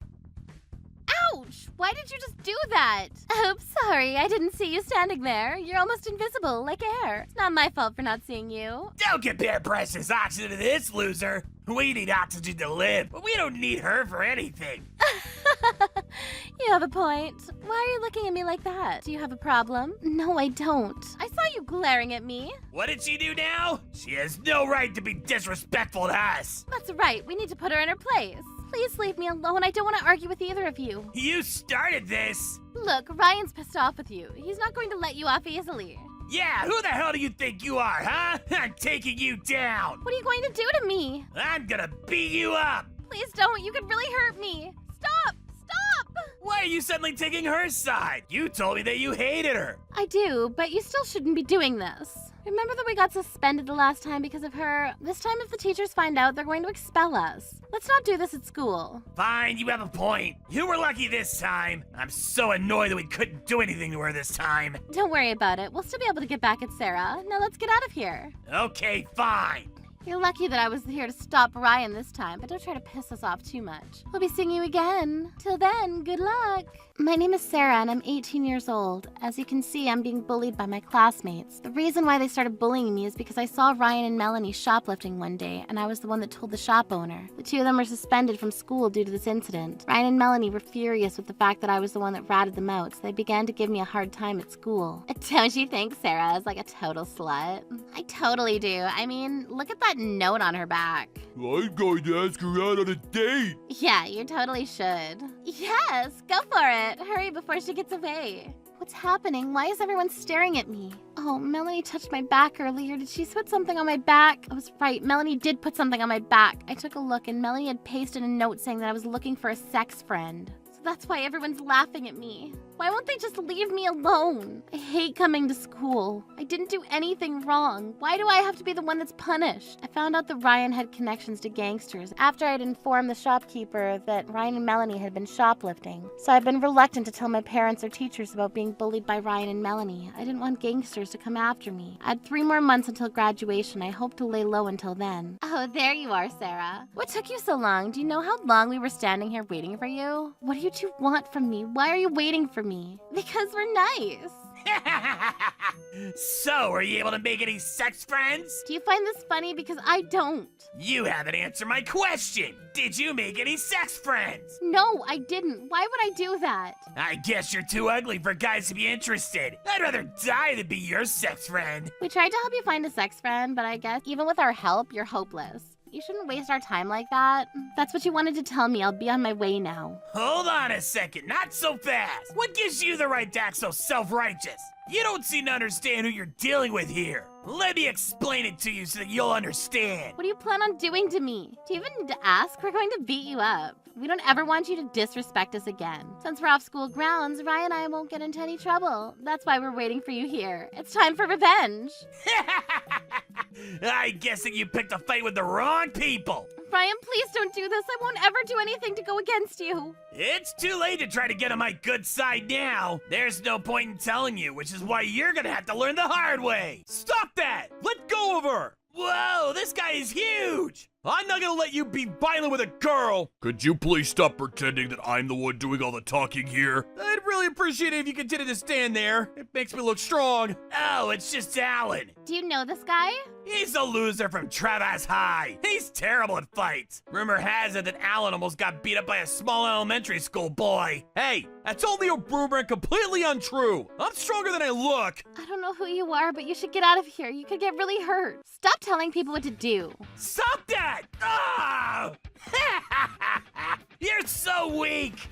Ouch! Why did you just do that? Oops, sorry. I didn't see you standing there. You're almost invisible, like air. It's not my fault for not seeing you. Don't compare precious oxygen to this loser. We need oxygen to live, but we don't need her for anything. You have a point. Why are you looking at me like that? Do you have a problem? No, I don't. I saw you glaring at me. What did she do now? She has no right to be disrespectful to us. That's right. We need to put her in her place. Please leave me alone. I don't want to argue with either of you. You started this. Look, Ryan's pissed off with you. He's not going to let you off easily. Yeah, who the hell do you think you are, huh? I'm taking you down. What are you going to do to me? I'm gonna beat you up. Please don't. You could really hurt me. Stop! Stop! Why are you suddenly taking her side? You told me that you hated her. I do, but you still shouldn't be doing this. Remember that we got suspended the last time because of her? This time if the teachers find out, they're going to expel us. Let's not do this at school. Fine, you have a point. You were lucky this time. I'm so annoyed that we couldn't do anything to her this time. Don't worry about it. We'll still be able to get back at Sarah. Now let's get out of here. Okay, fine. You're lucky that I was here to stop Ryan this time, but don't try to piss us off too much. We'll be seeing you again. Till then, good luck. My name is Sarah and I'm 18 years old. As you can see, I'm being bullied by my classmates. The reason why they started bullying me is because I saw Ryan and Melanie shoplifting one day, and I was the one that told the shop owner. The two of them were suspended from school due to this incident. Ryan and Melanie were furious with the fact that I was the one that ratted them out, so they began to give me a hard time at school. Don't you think Sarah is like a total slut? I totally do. I mean, look at that note on her back. I'm going to ask her out on a date. Yeah, you totally should. Yes, go for it. Hurry before she gets away. What's happening? Why is everyone staring at me? Oh, Melanie touched my back earlier. Did she put something on my back? I was right. Melanie did put something on my back. I took a look and Melanie had pasted a note saying that I was looking for a sex friend. So that's why everyone's laughing at me. Why won't they just leave me alone? I hate coming to school. I didn't do anything wrong. Why do I have to be the one that's punished? I found out that Ryan had connections to gangsters after I'd informed the shopkeeper that Ryan and Melanie had been shoplifting. So I've been reluctant to tell my parents or teachers about being bullied by Ryan and Melanie. I didn't want gangsters to come after me. I had 3 more months until graduation. I hope to lay low until then. Oh, there you are, Sarah. What took you so long? Do you know how long we were standing here waiting for you? What do you two want from me? Why are you waiting for me? Because we're nice. So, were you able to make any sex friends? Do you find this funny? Because I don't. You haven't answered my question. Did you make any sex friends? No, I didn't. Why would I do that? I guess you're too ugly for guys to be interested. I'd rather die than be your sex friend. We tried to help you find a sex friend, but I guess even with our help, you're hopeless. You shouldn't waste our time like that. That's what you wanted to tell me. I'll be on my way now. Hold on a second, not so fast. What gives you the right to act so self-righteous? You don't seem to understand who you're dealing with here. Let me explain it to you so that you'll understand. What do you plan on doing to me? Do you even need to ask? We're going to beat you up. We don't ever want you to disrespect us again. Since we're off school grounds, Ryan and I won't get into any trouble. That's why we're waiting for you here. It's time for revenge. I guess that you picked a fight with the wrong people. Ryan, please don't do this. I won't ever do anything to go against you. It's too late to try to get on my good side now. There's no point in telling you, which is why you're gonna have to learn the hard way. Stop that! Let go of her! Whoa, this guy is huge! I'm not gonna let you be violent with a girl! Could you please stop pretending that I'm the one doing all the talking here? I'd really appreciate it if you continue to stand there. It makes me look strong. Oh, it's just Alan. Do you know this guy? He's a loser from Travis High. He's terrible at fights. Rumor has it that Alan almost got beat up by a small elementary school boy. Hey, that's only a rumor and completely untrue. I'm stronger than I look. I don't know who you are, but you should get out of here. You could get really hurt. Stop telling people what to do. Stop that! Oh! You're so weak!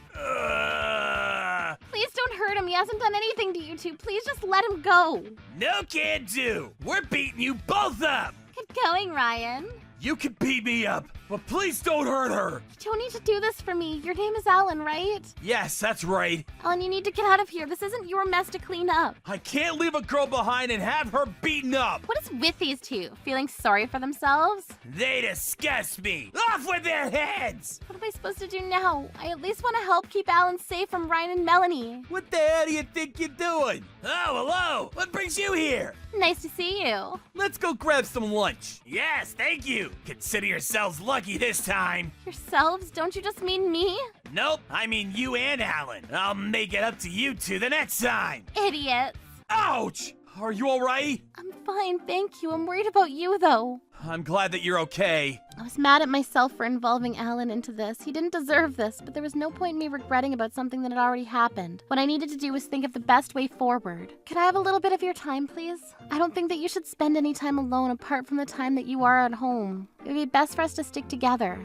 Please don't hurt him. He hasn't done anything to you two. Please just let him go. No can do. We're beating you both up. Get going, Ryan. You can beat me up, but please don't hurt her. You don't need to do this for me. Your name is Alan, right? Yes, that's right. Alan, you need to get out of here. This isn't your mess to clean up. I can't leave a girl behind and have her beaten up. What is with these two? Feeling sorry for themselves? They disgust me. Off with their heads! What am I supposed to do now? I at least want to help keep Alan safe from Ryan and Melanie. What the hell do you think you're doing? Oh, hello. What brings you here? Nice to see you. Let's go grab some lunch. Yes, thank you. Consider yourselves lucky this time. Yourselves? Don't you just mean me? Nope, I mean you and Alan. I'll make it up to you two the next time. Idiots. Ouch! Are you alright? I'm fine, thank you. I'm worried about you, though. I'm glad that you're okay. I was mad at myself for involving Alan into this. He didn't deserve this, but there was no point in me regretting about something that had already happened. What I needed to do was think of the best way forward. Could I have a little bit of your time, please? I don't think that you should spend any time alone apart from the time that you are at home. It would be best for us to stick together.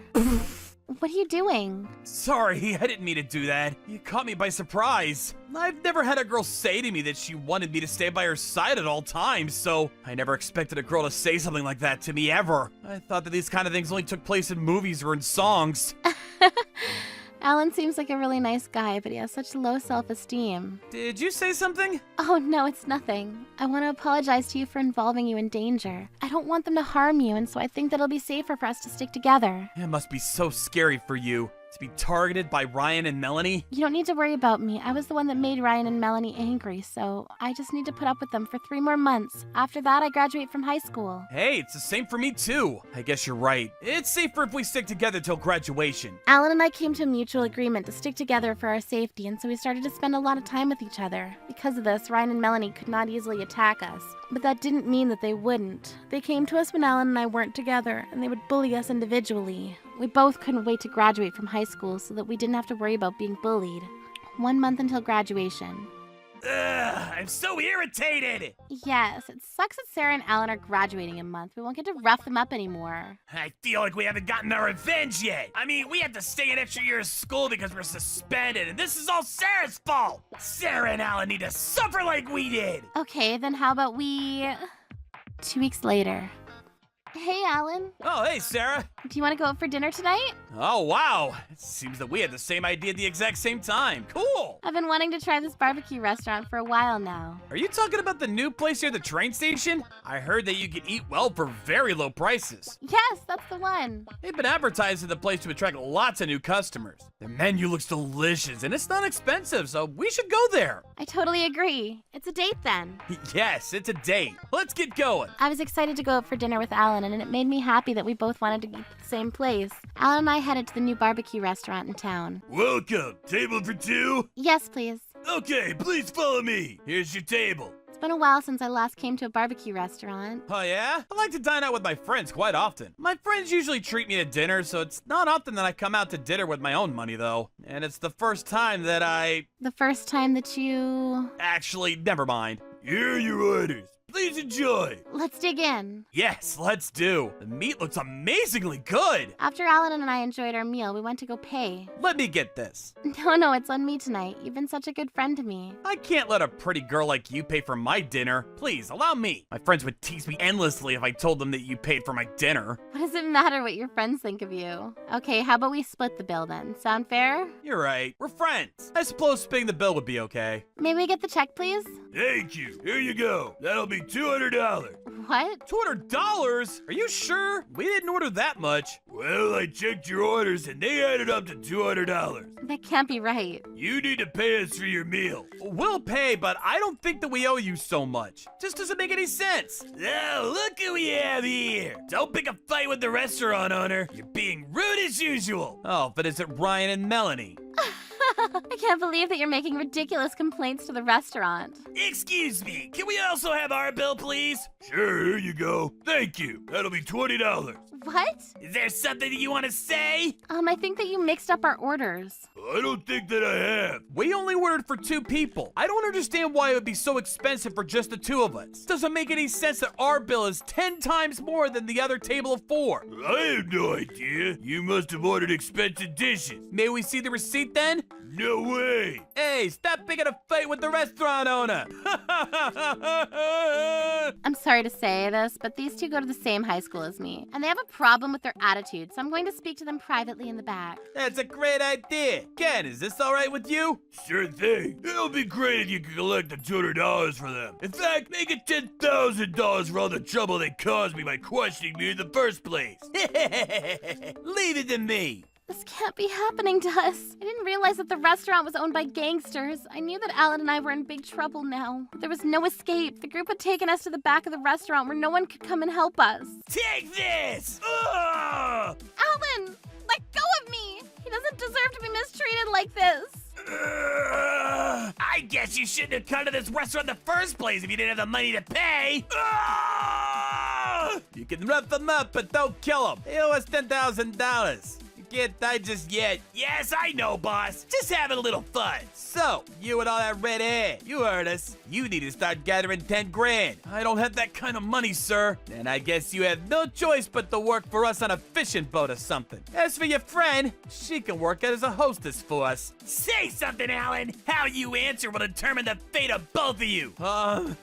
What are you doing? Sorry, I didn't mean to do that. You caught me by surprise. I've never had a girl say to me that she wanted me to stay by her side at all times, so I never expected a girl to say something like that to me ever. I thought that these kind of things only took place in movies or in songs. Alan seems like a really nice guy, but he has such low self-esteem. Did you say something? Oh, no, it's nothing. I want to apologize to you for involving you in danger. I don't want them to harm you, and so I think that it'll be safer for us to stick together. It must be so scary for you to be targeted by Ryan and Melanie. You don't need to worry about me. I was the one that made Ryan and Melanie angry, so I just need to put up with them for 3 more months. After that, I graduate from high school. Hey, it's the same for me too. I guess you're right. It's safer if we stick together till graduation. Alan and I came to a mutual agreement to stick together for our safety, and so we started to spend a lot of time with each other. Because of this, Ryan and Melanie could not easily attack us. But that didn't mean that they wouldn't. They came to us when Alan and I weren't together, and they would bully us individually. We both couldn't wait to graduate from high school so that we didn't have to worry about being bullied. 1 month until graduation. Ugh, I'm so irritated! Yes, it sucks that Sarah and Alan are graduating in a month. We won't get to rough them up anymore. I feel like we haven't gotten our revenge yet. I mean, we had to stay an extra year of school because we're suspended, and this is all Sarah's fault. Sarah and Alan need to suffer like we did. Okay, then how about we... 2 weeks later. Hey, Alan. Oh, hey, Sarah. Do you want to go out for dinner tonight? Oh, wow. It seems that we had the same idea at the exact same time. Cool. I've been wanting to try this barbecue restaurant for a while now. Are you talking about the new place near the train station? I heard that you can eat well for very low prices. Yes, that's the one. They've been advertising the place to attract lots of new customers. The menu looks delicious and it's not expensive, so we should go there. I totally agree. It's a date then. Yes, it's a date. Let's get going. I was excited to go out for dinner with Alan, and it made me happy that we both wanted to eat at the same place. Alan and I headed to the new barbecue restaurant in town. Welcome. Table for 2? Yes, please. Okay, please follow me. Here's your table. It's been a while since I last came to a barbecue restaurant. Oh yeah? I like to dine out with my friends quite often. My friends usually treat me to dinner, so it's not often that I come out to dinner with my own money though. And it's the first time that The first time that you... Actually, never mind. Here are your orders. Please enjoy. Let's dig in. Yes, let's do. The meat looks amazingly good. After Alan and I enjoyed our meal, we went to go pay. Let me get this. No, it's on me tonight. You've been such a good friend to me. I can't let a pretty girl like you pay for my dinner. Please, allow me. My friends would tease me endlessly if I told them that you paid for my dinner. What does it matter what your friends think of you? Okay, how about we split the bill then? Sound fair? You're right. We're friends. I suppose splitting the bill would be okay. May we get the check, please? Thank you. Here you go. That'll be $200. What? $200? Are you sure? We didn't order that much. Well, I checked your orders and they added up to $200. That can't be right. You need to pay us for your meal. We'll pay, but I don't think that we owe you so much. Just doesn't make any sense. Now, look who we have here. Don't pick a fight with the restaurant owner. You're being rude as usual. Oh, but is it Ryan and Melanie? I can't believe that you're making ridiculous complaints to the restaurant. Excuse me, can we also have our bill, please? Sure, here you go. Thank you. That'll be $20. What? Is there something that you want to say? I think that you mixed up our orders. I don't think that I have. We only ordered for 2 people. I don't understand why it would be so expensive for just the 2 of us. Doesn't make any sense that our bill is 10 times more than the other table of 4. I have no idea. You must have ordered expensive dishes. May we see the receipt then? No way. Hey, stop picking a fight with the restaurant owner. I'm sorry to say this, but these 2 go to the same high school as me, and they have a problem with their attitude, so I'm going to speak to them privately in the back. That's a great idea. Ken, is this all right with you? Sure thing. It'll be great if you could collect the $200 for them. In fact, make it $10,000 for all the trouble they caused me by questioning me in the first place. Leave it to me. This can't be happening to us. I didn't realize that the restaurant was owned by gangsters. I knew that Alan and I were in big trouble now. There was no escape. The group had taken us to the back of the restaurant where no one could come and help us. Take this! Ugh! Alan, let go of me! He doesn't deserve to be mistreated like this. I guess you shouldn't have come to this restaurant in the first place if you didn't have the money to pay. You can rough them up, but don't kill them. They owe us $10,000. Can't die just yet. Yes, I know, boss. Just having a little fun. So, you and all that red hair, you heard us. You need to start gathering 10 grand. I don't have that kind of money, sir. And I guess you have no choice but to work for us on a fishing boat or something. As for your friend, she can work as a hostess for us. Say something, Alan. How you answer will determine the fate of both of you.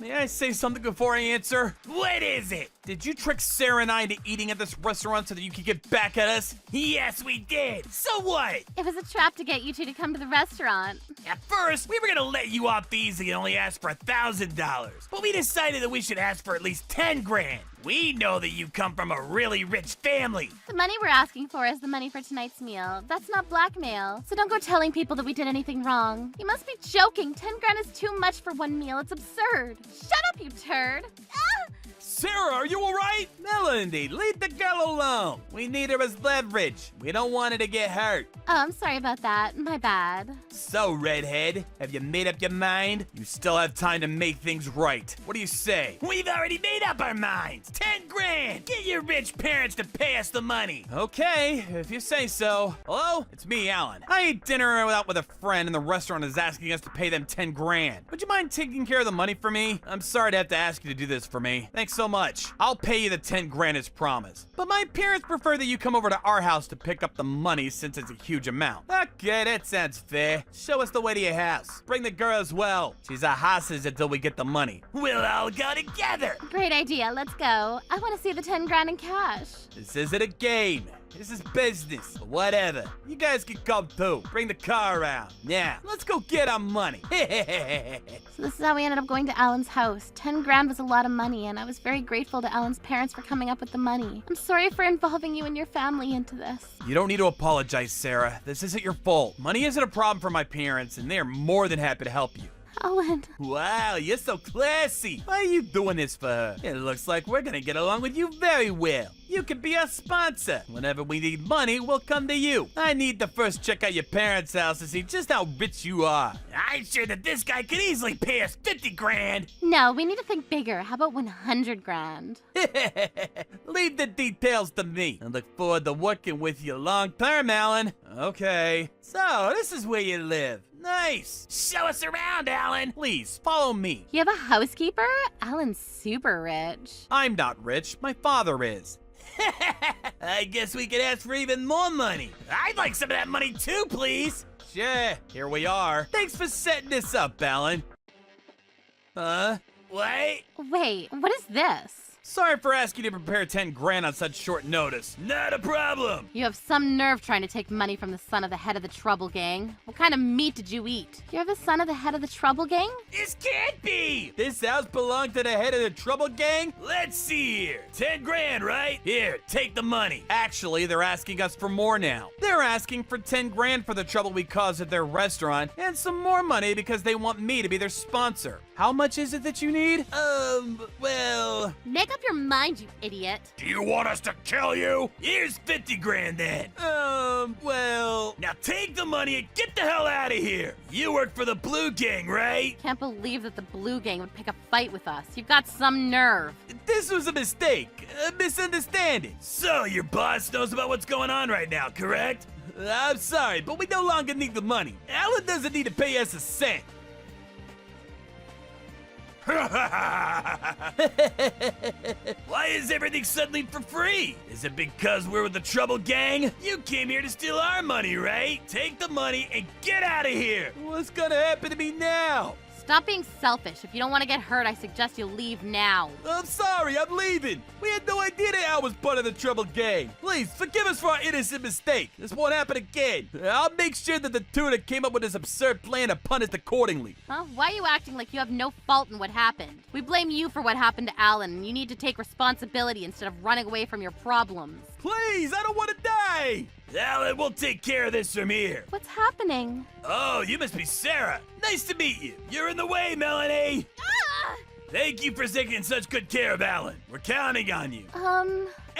May I say something before I answer? What is it? Did you trick Sarah and I into eating at this restaurant so that you could get back at us? Yes, we already did. So what? It was a trap to get you two to come to the restaurant. At first, we were gonna let you off easy and only ask for $1,000. But we decided that we should ask for at least 10 grand. We know that you come from a really rich family. The money we're asking for is the money for tonight's meal. That's not blackmail. So don't go telling people that we did anything wrong. You must be joking. 10 grand is too much for one meal. It's absurd. Shut up, you turd. Ah! Sarah, are you alright? Melanie, leave the girl alone. We need her as leverage. We don't want her to get hurt. Oh, I'm sorry about that. My bad. So, redhead, have you made up your mind? You still have time to make things right. What do you say? We've already made up our minds. 10 grand. Get your rich parents to pay us the money. Okay, if you say so. Hello? It's me, Alan. I ate dinner out with a friend and the restaurant is asking us to pay them 10 grand. Would you mind taking care of the money for me? I'm sorry to have to ask you to do this for me. Thanks so much. I'll pay you the 10 grand as promised. But my parents prefer that you come over to our house to pick up the money since it's a huge amount. Okay, that sounds fair. Show us the way to your house. Bring the girl as well. She's a hostage until we get the money. We'll all go together. Great idea. Let's go. I want to see the 10 grand in cash. This isn't a game. This is business. Whatever. You guys can come too. Bring the car around. Now, let's go get our money. So this is how we ended up going to Alan's house. 10 grand was a lot of money, and I was very grateful to Alan's parents for coming up with the money. I'm sorry for involving you and your family into this. You don't need to apologize, Sarah. This isn't your fault. Money isn't a problem for my parents, and they're more than happy to help you. Alan. Wow, you're so classy. Why are you doing this for her? It looks like we're gonna get along with you very well. You can be our sponsor. Whenever we need money, we'll come to you. I need to first check out your parents' house to see just how rich you are. I'm sure that this guy could easily pay us 50 grand. No, we need to think bigger. How about 100 grand? Leave the details to me. I look forward to working with you long term, Alan. Okay. So, this is where you live. Nice. Show us around, Alan. Please, follow me. You have a housekeeper? Alan's super rich. I'm not rich. My father is. I guess we could ask for even more money. I'd like some of that money too, please. Sure, here we are. Thanks for setting this up, Alan. Huh? What? Wait, what is this? Sorry for asking you to prepare 10 grand on such short notice. Not a problem. You have some nerve trying to take money from the son of the head of the Trouble Gang. What kind of meat did you eat? You're the son of the head of the Trouble Gang? This can't be. This house belonged to the head of the Trouble Gang? Let's see here. 10 grand, right? Here, take the money. Actually, they're asking us for more now. They're asking for 10 grand for the trouble we caused at their restaurant and some more money because they want me to be their sponsor. How much is it that you need? Well... Make up your mind, you idiot. Do you want us to kill you? Here's 50 grand then. Well... Now take the money and get the hell out of here. You work for the Blue Gang, right? Can't believe that the Blue Gang would pick a fight with us. You've got some nerve. This was a mistake. A misunderstanding. So your boss knows about what's going on right now, correct? I'm sorry, but we no longer need the money. Alan doesn't need to pay us a cent. Why is everything suddenly for free? Is it because we're with the Trouble Gang? You came here to steal our money, right? Take the money and get out of here. What's gonna happen to me now? Stop being selfish. If you don't want to get hurt, I suggest you leave now. I'm sorry, I'm leaving. We had no idea that Al was part of the Trouble Gang. Please, forgive us for our innocent mistake. This won't happen again. I'll make sure that the two that came up with this absurd plan are punished accordingly. Huh? Why are you acting like you have no fault in what happened? We blame you for what happened to Alan, and you need to take responsibility instead of running away from your problems. Please, I don't want to die. Alan, we'll take care of this from here. What's happening? Oh, you must be Sarah. Nice to meet you. You're in the way, Melanie. Ah! Thank you for taking such good care of Alan. We're counting on you.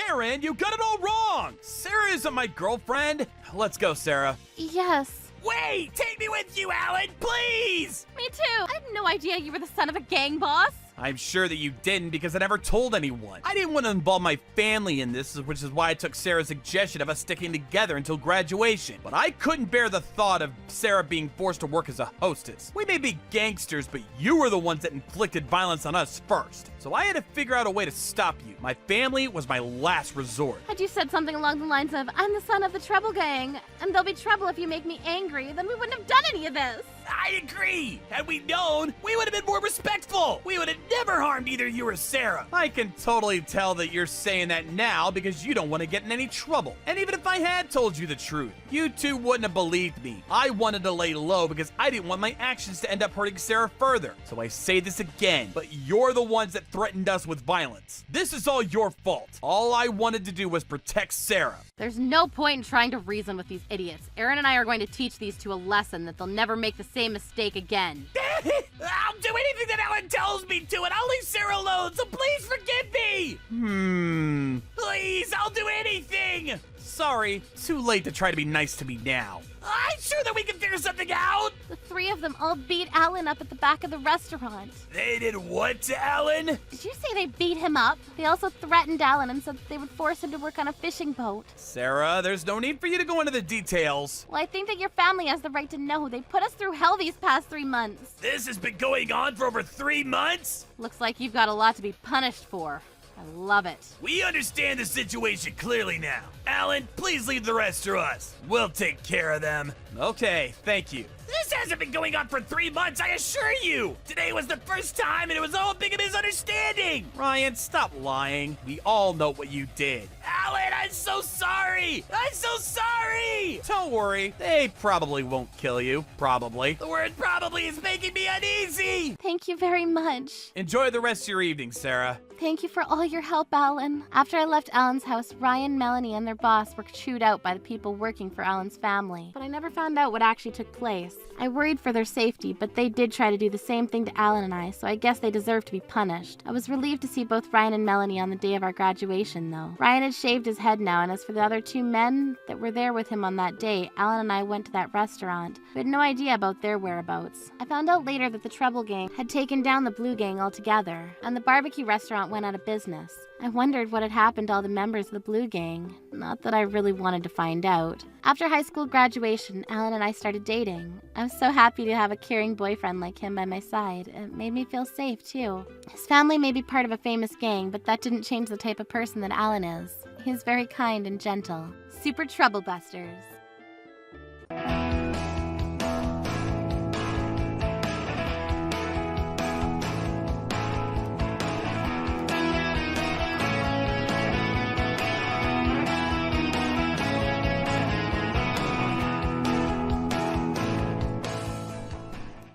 Aaron, you got it all wrong. Sarah isn't my girlfriend. Let's go, Sarah. Yes. Wait, take me with you, Alan, please. Me too. I had no idea you were the son of a gang boss. I'm sure that you didn't because I never told anyone. I didn't want to involve my family in this, which is why I took Sarah's suggestion of us sticking together until graduation. But I couldn't bear the thought of Sarah being forced to work as a hostess. We may be gangsters, but you were the ones that inflicted violence on us first. So I had to figure out a way to stop you. My family was my last resort. Had you said something along the lines of, I'm the son of the Trouble Gang, and there'll be trouble if you make me angry, then we wouldn't have done any of this. I agree. Had we known, we would have been more respectful. We would have never harmed either you or Sarah. I can totally tell that you're saying that now because you don't want to get in any trouble. And even if I had told you the truth, you two wouldn't have believed me. I wanted to lay low because I didn't want my actions to end up hurting Sarah further. So I say this again, but you're the ones that threatened us with violence. This is all your fault. All I wanted to do was protect Sarah. There's no point in trying to reason with these idiots. Aaron and I are going to teach these two a lesson that they'll never make the same mistake again. I'll do anything that Ellen tells me to, and I'll leave Sarah alone, so please forgive me! Please, I'll do anything! Sorry, too late to try to be nice to me now. I'm sure that we can figure something out! The three of them all beat Alan up at the back of the restaurant. They did what to Alan? Did you say they beat him up? They also threatened Alan and said that they would force him to work on a fishing boat. Sarah, there's no need for you to go into the details. Well, I think that your family has the right to know. They put us through hell these past 3 months. This has been going on for over 3 months? Looks like you've got a lot to be punished for. I love it. We understand the situation clearly now. Alan, please leave the rest to us. We'll take care of them. Okay, thank you. This hasn't been going on for 3 months, I assure you! Today was the first time, and it was all a big misunderstanding! Ryan, stop lying. We all know what you did. Alan, I'm so sorry! I'm so sorry! Don't worry, they probably won't kill you. Probably. The word probably is making me uneasy! Thank you very much. Enjoy the rest of your evening, Sarah. Thank you for all your help, Alan. After I left Alan's house, Ryan, Melanie, and their boss were chewed out by the people working for Alan's family. But I never found out what actually took place. I worried for their safety, but they did try to do the same thing to Alan and I, so I guess they deserve to be punished. I was relieved to see both Ryan and Melanie on the day of our graduation, though. Ryan had shaved his head now, and as for the other 2 men that were there with him on that day, Alan and I went to that restaurant. We had no idea about their whereabouts. I found out later that the Trouble Gang had taken down the Blue Gang altogether, and the barbecue restaurant went out of business. I wondered what had happened to all the members of the Blue Gang. Not that I really wanted to find out. After high school graduation, Alan and I started dating. I was so happy to have a caring boyfriend like him by my side. It made me feel safe, too. His family may be part of a famous gang, but that didn't change the type of person that Alan is. He's very kind and gentle. Super Troublebusters.